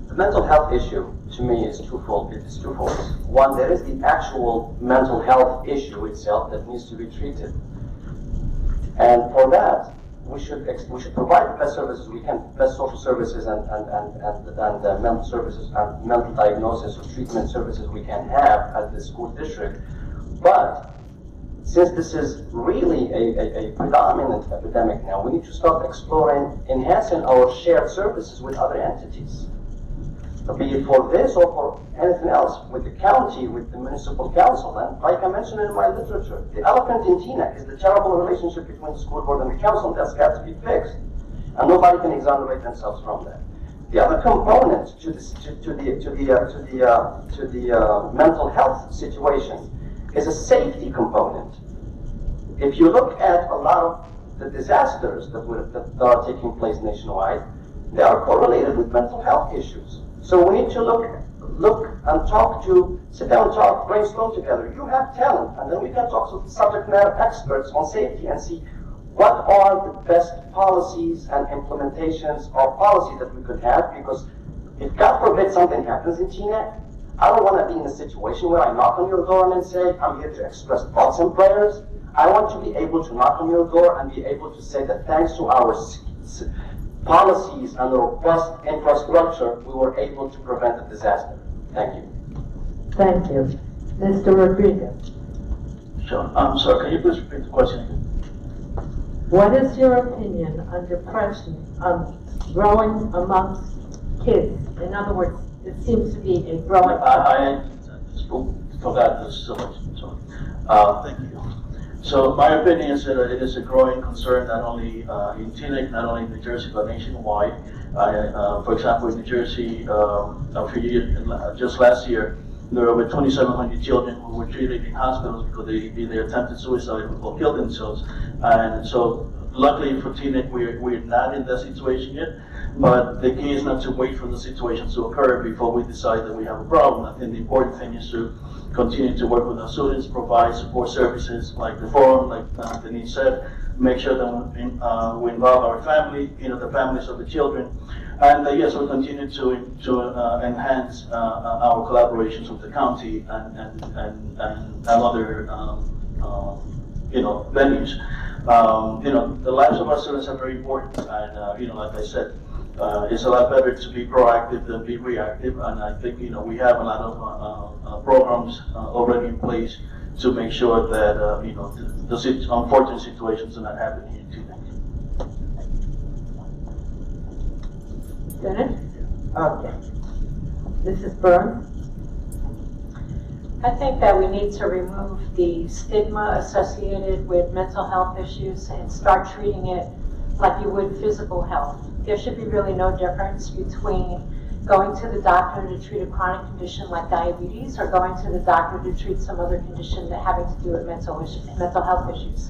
The mental health issue to me is twofold. It's twofold. One, there is the actual mental health issue itself that needs to be treated, and for that we should provide the best services we can, best social services and mental services and mental diagnosis or treatment services we can have at the school district. But since this is really a predominant epidemic now, we need to start exploring enhancing our shared services with other entities. Be it for this or for anything else, with the county, with the municipal council. And like I mentioned in my literature, the elephant in Teaneck is the terrible relationship between the school board and the council. That's got to be fixed. And nobody can exonerate themselves from that. The other component to the mental health situation is a safety component. If you look at a lot of the disasters that are taking place nationwide, they are correlated with mental health issues. So we need to look and sit down and talk, brainstorm together. You have talent, and then we can talk to subject matter experts on safety and see what are the best policies and implementations of policy that we could have, because if God forbid something happens in Teaneck, I don't want to be in a situation where I knock on your door and say, I'm here to express thoughts and prayers. I want to be able to knock on your door and be able to say that thanks to our policies and robust infrastructure, we were able to prevent a disaster. Thank you.
Thank you. Mr. Rodriguez,
Sure. I'm sorry, can you please repeat the question again?
what is your opinion on depression growing amongst kids? In other words, it seems to be a growing.
I forgot this so much. Thank you. So my opinion is that it is a growing concern not only in Teaneck, not only in New Jersey, but nationwide. For example, in New Jersey, just last year, there were over 2,700 children who were treated in hospitals because they either attempted suicide or killed themselves. And so, luckily for Teaneck, we're not in that situation yet. But the key is not to wait for the situation to occur before we decide that we have a problem. I think the important thing is to continue to work with our students, provide support services like the forum, like Denise said, make sure that we involve our family, the families of the children. And yes, we'll continue to enhance our collaborations with the county and other venues. The lives of our students are very important, and like I said, it's a lot better to be proactive than be reactive. And I think we have a lot of programs already in place to make sure that the unfortunate situations do not happen here in Teaneck.
Finished? Okay. Mrs. Burns?
I think that we need to remove the stigma associated with mental health issues and start treating it like you would physical health. There should be really no difference between going to the doctor to treat a chronic condition like diabetes or going to the doctor to treat some other condition that having to do with mental health issues.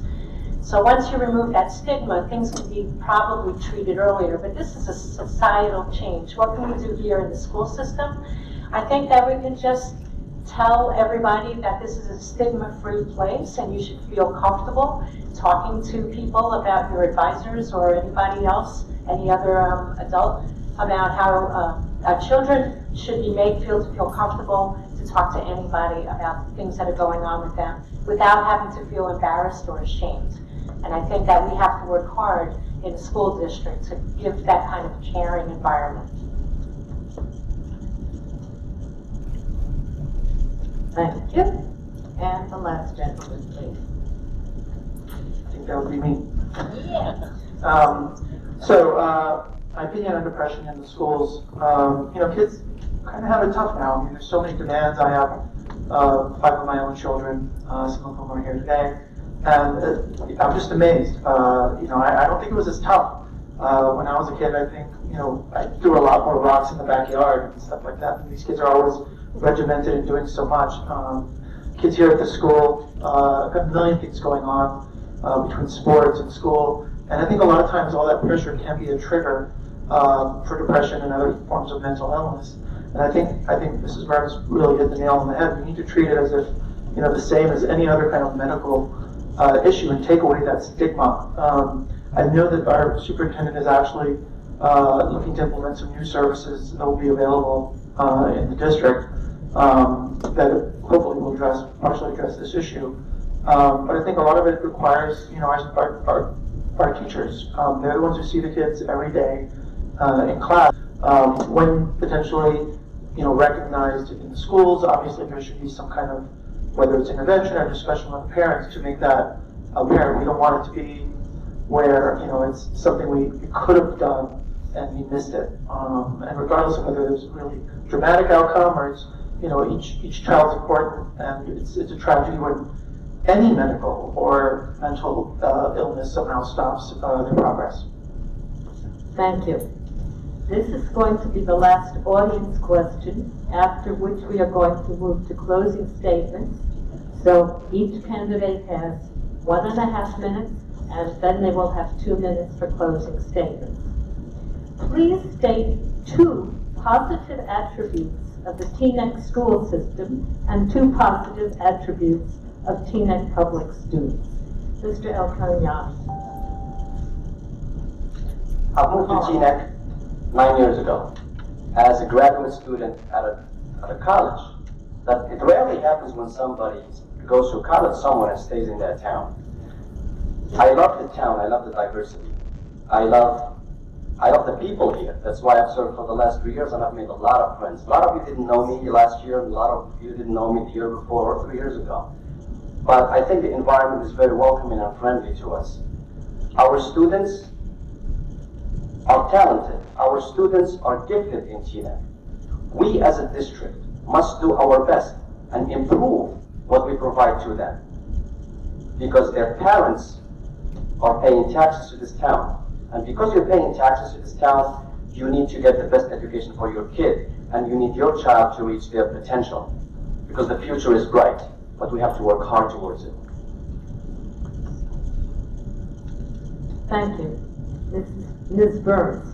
So once you remove that stigma, things can be probably treated earlier, but this is a societal change. What can we do here in the school system? I think that we can just tell everybody that this is a stigma-free place and you should feel comfortable talking to people about your advisors or anybody else, any other adult, about how children should be made feel comfortable to talk to anybody about things that are going on with them without having to feel embarrassed or ashamed. And I think that we have to work hard in the school district to give that kind of caring environment.
Thank you. And the last gentleman, please.
I think that would be me.
Yeah.
My opinion on depression in the schools, kids kind of have it tough now. I mean, there's so many demands. I have 5 of my own children, some of them are here today, and I'm just amazed. I don't think it was as tough. When I was a kid, I think, I threw a lot more rocks in the backyard and stuff like that. And these kids are always regimented and doing so much. Kids here at the school, got a million things going on between sports and school. And I think a lot of times all that pressure can be a trigger for depression and other forms of mental illness. And I think Mrs. Burns really hit the nail on the head. We need to treat it as if, the same as any other kind of medical issue and take away that stigma. I know that our superintendent is actually looking to implement some new services that will be available in the district that hopefully will partially address this issue. But I think a lot of it requires, our teachers. They're the ones who see the kids every day in class. When potentially, recognized in the schools, obviously there should be some kind of, whether it's intervention or discussion with the parents to make that apparent. We don't want it to be where, it's something we could have done and we missed it. And regardless of whether there's a really dramatic outcome or it's, each child's important, and it's a tragedy when any medical or mental illness somehow stops their progress.
Thank you. This is going to be the last audience question, after which we are going to move to closing statements. So each candidate has 1.5 minutes, and then they will have 2 minutes for closing statements. Please state 2 positive attributes of the Teaneck school system and 2 positive attributes of Teaneck public students. Mr. El-Kanyani.
I moved to Teaneck 9 years ago. as a graduate student at a college, that it rarely happens when somebody goes to college somewhere and stays in that town. I love the town, I love the diversity. I love the people here. That's why I've served for the last 3 years and I've made a lot of friends. A lot of you didn't know me last year, a lot of you didn't know me the year before or 3 years ago. But I think the environment is very welcoming and friendly to us. Our students are talented. Our students are gifted in Teaneck. We as a district must do our best and improve what we provide to them, because their parents are paying taxes to this town. And because you're paying taxes to this town, you need to get the best education for your kid, and you need your child to reach their potential, because the future is bright, but we have to work hard towards it.
Thank you. Ms. Burns.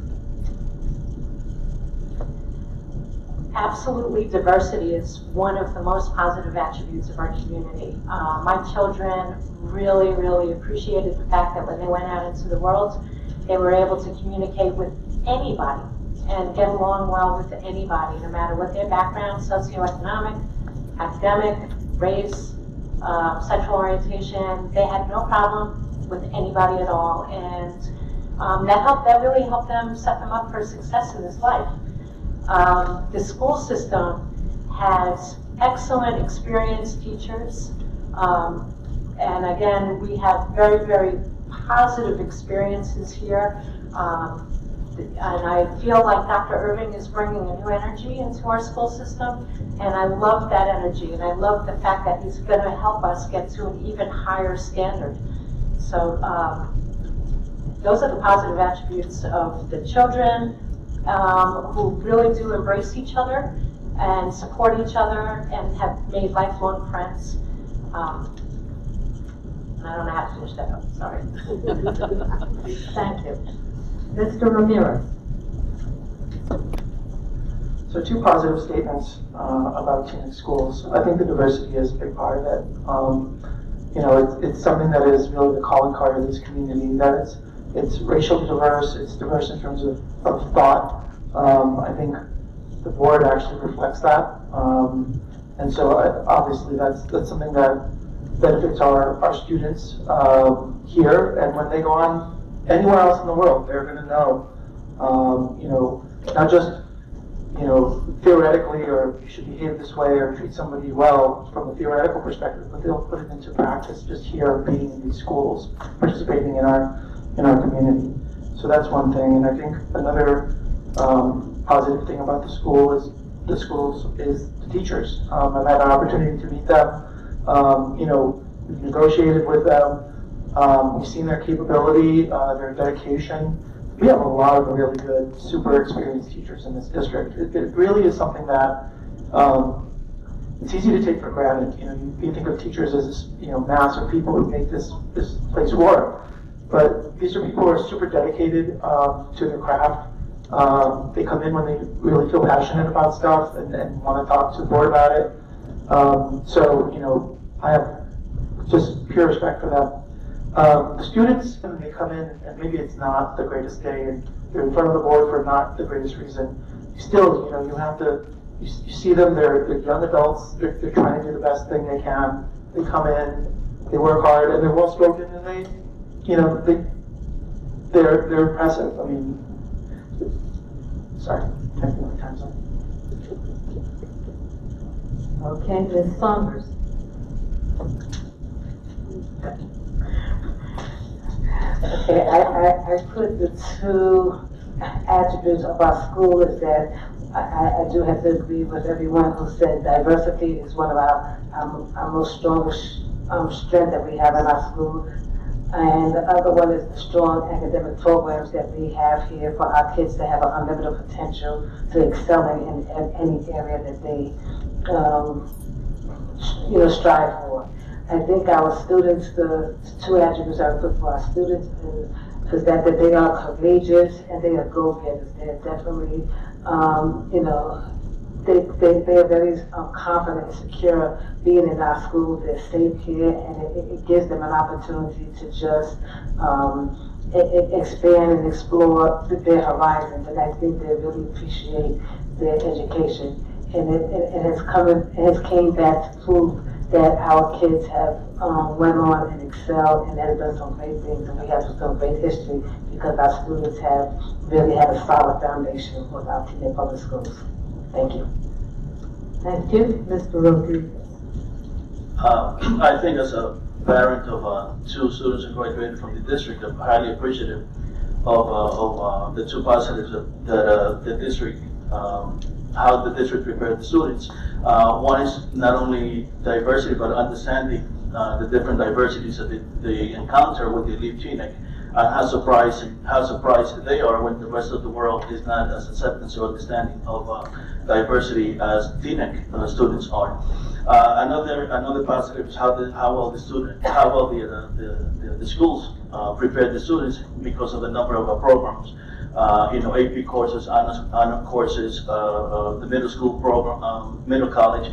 Absolutely, diversity is one of the most positive attributes of our community. My children really, really appreciated the fact that when they went out into the world, they were able to communicate with anybody and get along well with anybody, no matter what their background, socioeconomic, academic, race, sexual orientation. They had no problem with anybody at all, and that really helped them set them up for success in this life. The school system has excellent experienced teachers, and again, we have very, very positive experiences here, and I feel like Dr. Irving is bringing a new energy into our school system, and I love that energy, and I love the fact that he's going to help us get to an even higher standard. So those are the positive attributes of the children, who really do embrace each other and support each other and have made lifelong friends. I don't know how to finish that up, sorry.
Thank you. Mr. Ramirez.
So 2 positive statements about Teaneck schools. I think the diversity is a big part of it. You know, it's something that is really the calling card of this community, that it's racially diverse, it's diverse in terms of thought. I think the board actually reflects that. And so obviously that's something that benefits our students here, and when they go on anywhere else in the world, they're going to know, you know, not just, you know, theoretically, or you should behave this way or treat somebody well from a theoretical perspective, but they'll put it into practice just here, being in these schools, participating in our community. So that's one thing, and I think another positive thing about the schools is the teachers. I've had an opportunity to meet them. You know, we've negotiated with them. We've seen their capability, their dedication. We have a lot of really good, super experienced teachers in this district. It really is something that it's easy to take for granted. You know, you think of teachers as this, you know, mass of people who make this place work. But these are people who are super dedicated to their craft. They come in when they really feel passionate about stuff and want to talk to the board about it. So, you know, I have just pure respect for them. The students, when they come in, and maybe it's not the greatest day, and they're in front of the board for not the greatest reason, still, you know, you have to, you see them, they're young adults, they're trying to do the best thing they can. They come in, they work hard, and they're well spoken, and they, you know, they're impressive. I mean, sorry, I think my time's up.
Okay, Ms. Saunders.
Okay, I put the 2 attributes of our school is that I do have to agree with everyone who said diversity is one of our most strongest strength that we have in our school. And the other one is the strong academic programs that we have here for our kids to have an unlimited potential to excelling in any area that they, you know, strive for. I think our students, the 2 attributes I would put for our students is that they are courageous and they are go-getters. They're definitely, you know, they are very confident and secure being in our school. They're safe here, and it gives them an opportunity to just expand and explore their horizons. And I think they really appreciate their education. And it has came back to prove that our kids have went on and excelled and have done some great things, and we have some great history because our students have really had a solid foundation with our Teaneck Public Schools. Thank you.
Thank you, Mr. Rodriguez.
I think as a parent of two students who graduated from the district, I'm highly appreciative of the two positives that the district, how the district prepared the students. One is not only diversity, but understanding the different diversities that they encounter when they leave Teaneck, and how surprised they are when the rest of the world is not as accepting or understanding of diversity as Teaneck students are. Another positive is how well the schools prepared the students because of the number of programs. AP courses, honor courses, the middle school program, middle college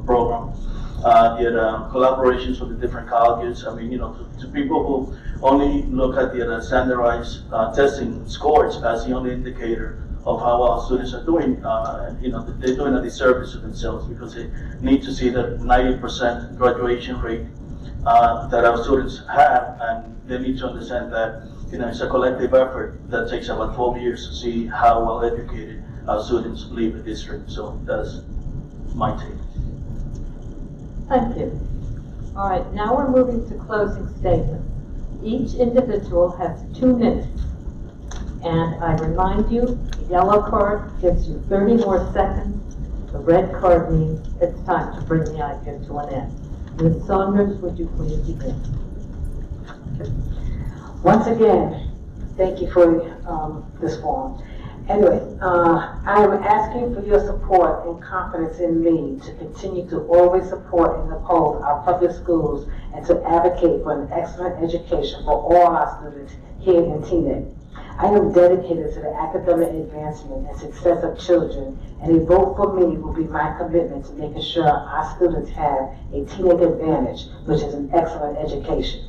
program, collaborations with the different colleges. I mean, to people who only look at the standardized testing scores as the only indicator of how well students are doing, they're doing a disservice to themselves because they need to see that 90% graduation rate that our students have, and they need to understand that it's a collective effort that takes about 12 years to see how well educated our students leave the district. So that's my take.
Thank you. All right, now we're moving to closing statements. Each individual has 2 minutes. And I remind you, the yellow card gives you 30 more seconds. The red card means it's time to bring the idea to an end. Ms. Saunders, would you please begin?
Once again, thank you for this forum. Anyway, I am asking for your support and confidence in me to continue to always support and uphold our public schools and to advocate for an excellent education for all our students here in Teaneck. I am dedicated to the academic advancement and success of children, and a vote for me will be my commitment to making sure our students have a Teaneck advantage, which is an excellent education.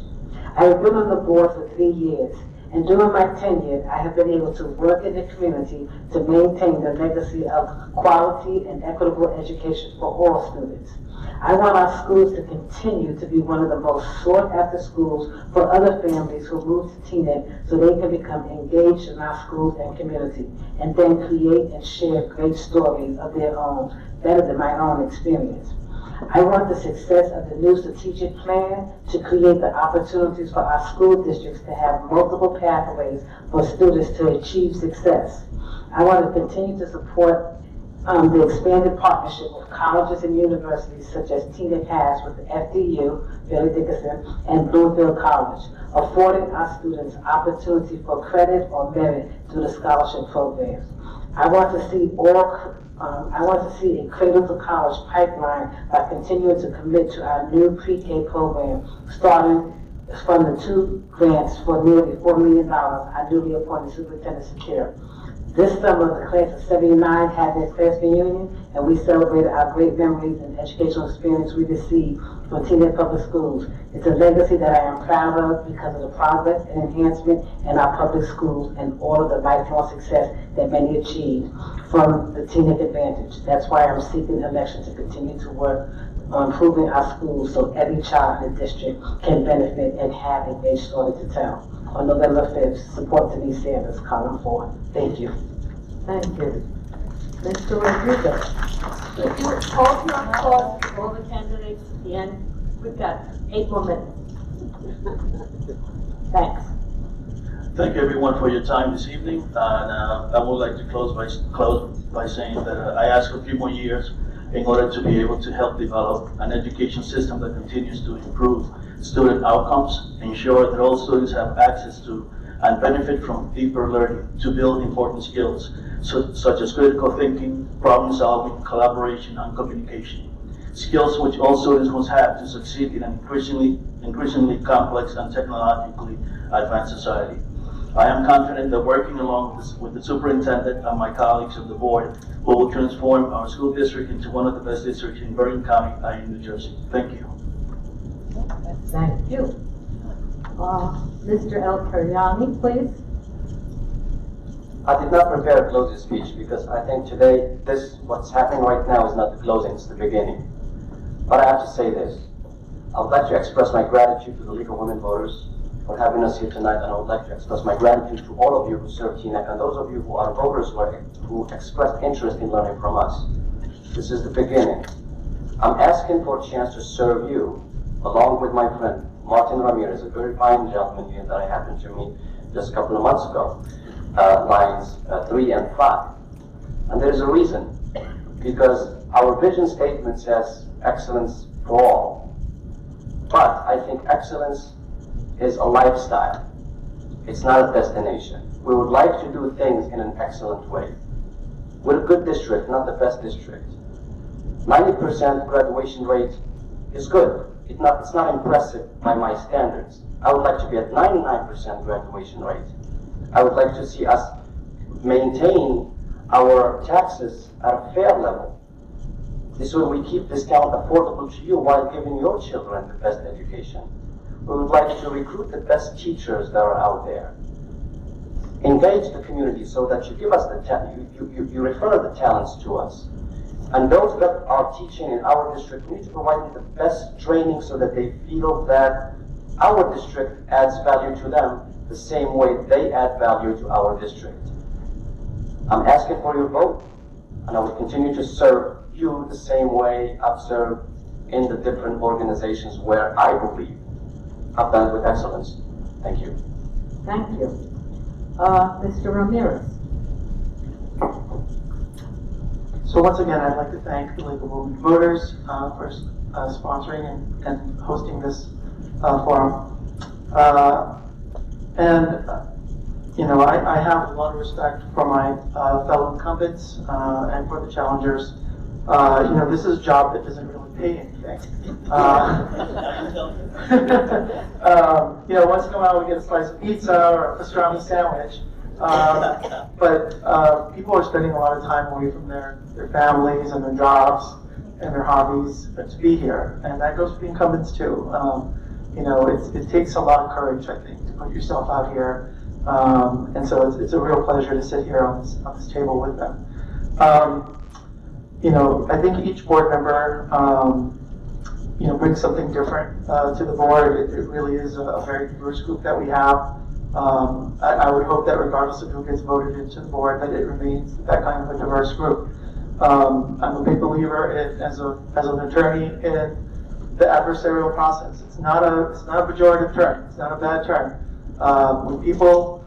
I have been on the board for 3 years, and during my tenure, I have been able to work in the community to maintain the legacy of quality and equitable education for all students. I want our schools to continue to be one of the most sought-after schools for other families who move to Teaneck so they can become engaged in our schools and community, and then create and share great stories of their own, better than my own experience. I want the success of the new strategic plan to create the opportunities for our school districts to have multiple pathways for students to achieve success. I want to continue to support the expanded partnership with colleges and universities such as Teaneck has with the FDU, Bailey Dickinson, and Bloomfield College, affording our students opportunity for credit or merit through the scholarship programs. I want to see a cradle to college pipeline by continuing to commit to our new pre-K program, starting from the 2 grants for nearly $4 million our newly appointed superintendent secure. This summer, the class of '79 had their class reunion, and we celebrated our great memories and educational experience we received from Teaneck Public Schools. It's a legacy that I am proud of because of the progress and enhancement in our public schools and all of the lifelong success that many achieved from the Teaneck Advantage. That's why I'm seeking election to continue to work on improving our schools so every child in the district can benefit and have a great story to tell. On November 5th, support Denise Sanders, column 4. Thank you.
Thank you. Mr. Rodriguez.
If you hold your applause for all the candidates at the end, we've got 8 more minutes. Thanks.
Thank you everyone for your time this evening, and I would like to close by saying that I ask for a few more years in order to be able to help develop an education system that continues to improve student outcomes, ensure that all students have access to and benefit from deeper learning to build important skills such as critical thinking, problem solving, collaboration, and communication. Skills which all students must have to succeed in an increasingly complex and technologically advanced society. I am confident that working along with the superintendent and my colleagues on the board, we will transform our school district into one of the best districts in Bergen County and in New Jersey. Thank you.
Thank you. Mr. El Karyani, please.
I did not prepare a closing speech because I think today, what's happening right now is not the closing, it's the beginning. But I have to say this. I would like to express my gratitude to the League of Women Voters for having us here tonight, and I would like to express my gratitude to all of you who serve Teaneck and those of you who are voters who expressed interest in learning from us. This is the beginning. I'm asking for a chance to serve you, along with my friend Martin Ramirez, a very fine gentleman here that I happened to meet just a couple of months ago, lines 3 and 5. And there's a reason, because our vision statement says excellence for all. But I think excellence is a lifestyle. It's not a destination. We would like to do things in an excellent way. We're a good district, not the best district. 90% graduation rate is good. It's not impressive by my standards. I would like to be at 99% graduation rate. I would like to see us maintain our taxes at a fair level. This way we keep this town affordable to you while giving your children the best education. We would like to recruit the best teachers that are out there. Engage the community so that you give us the you refer the talents to us. And those that are teaching in our district, we need to provide them the best training so that they feel that our district adds value to them the same way they add value to our district. I'm asking for your vote, and I will continue to serve you the same way I've served in the different organizations where I believe I've done it with excellence. Thank you.
Thank you. Mr. Ramirez.
So once again, I'd like to thank the League of Women Voters for sponsoring and hosting this forum. You know, I have a lot of respect for my fellow incumbents and for the challengers. You know, this is a job that doesn't really pay anything. You know, once in a while we get a slice of pizza or a pastrami sandwich. But people are spending a lot of time away from their families and their jobs and their hobbies to be here. And that goes for the incumbents too. You know, it takes a lot of courage, I think, to put yourself out here. And so it's a real pleasure to sit here on this table with them. You know, I think each board member, you know, brings something different to the board. It really is a very diverse group that we have. I would hope that regardless of who gets voted into the board, that it remains that kind of a diverse group. I'm a big believer as an attorney in the adversarial process. It's not a pejorative term. It's not a bad term. When people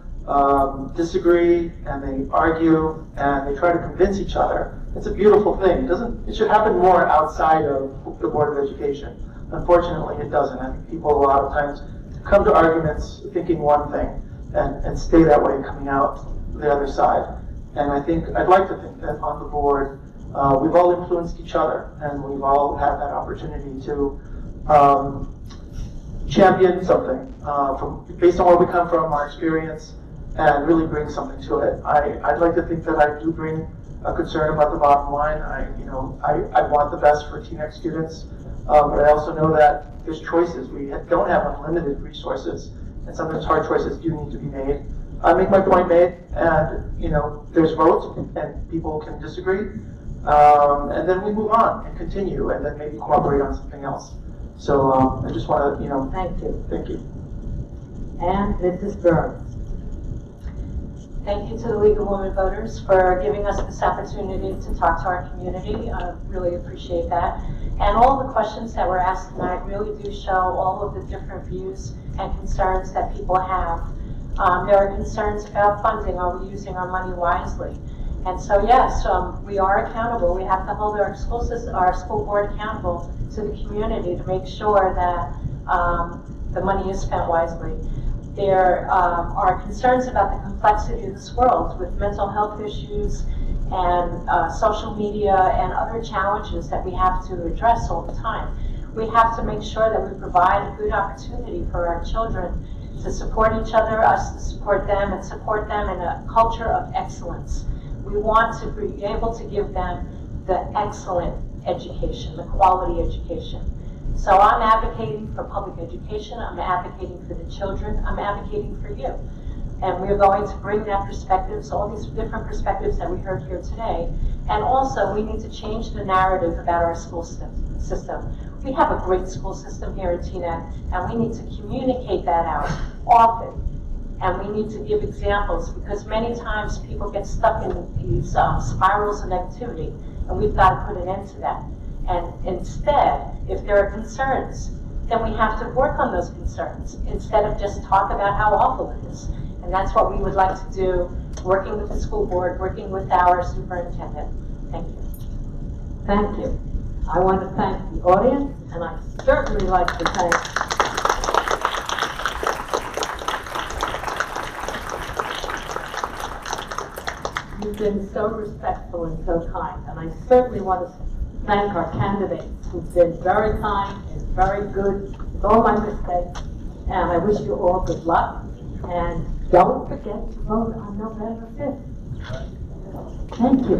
disagree and they argue and they try to convince each other, it's a beautiful thing. It should happen more outside of the Board of Education. Unfortunately, it doesn't. I think people a lot of times come to arguments thinking one thing and stay that way coming out the other side. And I'd like to think that on the board, we've all influenced each other and we've all had that opportunity to champion something based on where we come from, our experience, and really bring something to it. I'd like to think that I do bring a concern about the bottom line. I want the best for Teaneck students, but I also know that there's choices. We don't have unlimited resources, and sometimes hard choices do need to be made. I make my point made, and you know, there's votes, and people can disagree, and then we move on and continue, and then maybe cooperate on something else. So I just want to, you know,
Thank you.
thank you.
And Mrs. Burns.
Thank you to the League of Women Voters for giving us this opportunity to talk to our community. I really appreciate that. And all the questions that were asked tonight really do show all of the different views and concerns that people have. There are concerns about funding. Are we using our money wisely? And so yes, we are accountable. We have to hold our school board accountable to the community to make sure that the money is spent wisely. There are concerns about the complexity of this world with mental health issues and social media and other challenges that we have to address all the time. We have to make sure that we provide a good opportunity for our children to support each other, us to support them, and support them in a culture of excellence. We want to be able to give them the excellent education, the quality education. So I'm advocating for public education, I'm advocating for the children, I'm advocating for you. And we're going to bring that perspectives, all these different perspectives that we heard here today. And also, we need to change the narrative about our school system. We have a great school system here at Teaneck, and we need to communicate that out often. And we need to give examples, because many times people get stuck in these spirals of negativity, and we've got to put an end to that. And instead, if there are concerns, then we have to work on those concerns, instead of just talk about how awful it is. And that's what we would like to do, working with the school board, working with our superintendent. Thank you.
Thank you. I want to thank the audience, and I certainly like to thank you've been so respectful and so kind, and I certainly want to thank our candidates who've been very kind and very good with all my mistakes, and I wish you all good luck, and don't forget to vote on November 5th. Thank you.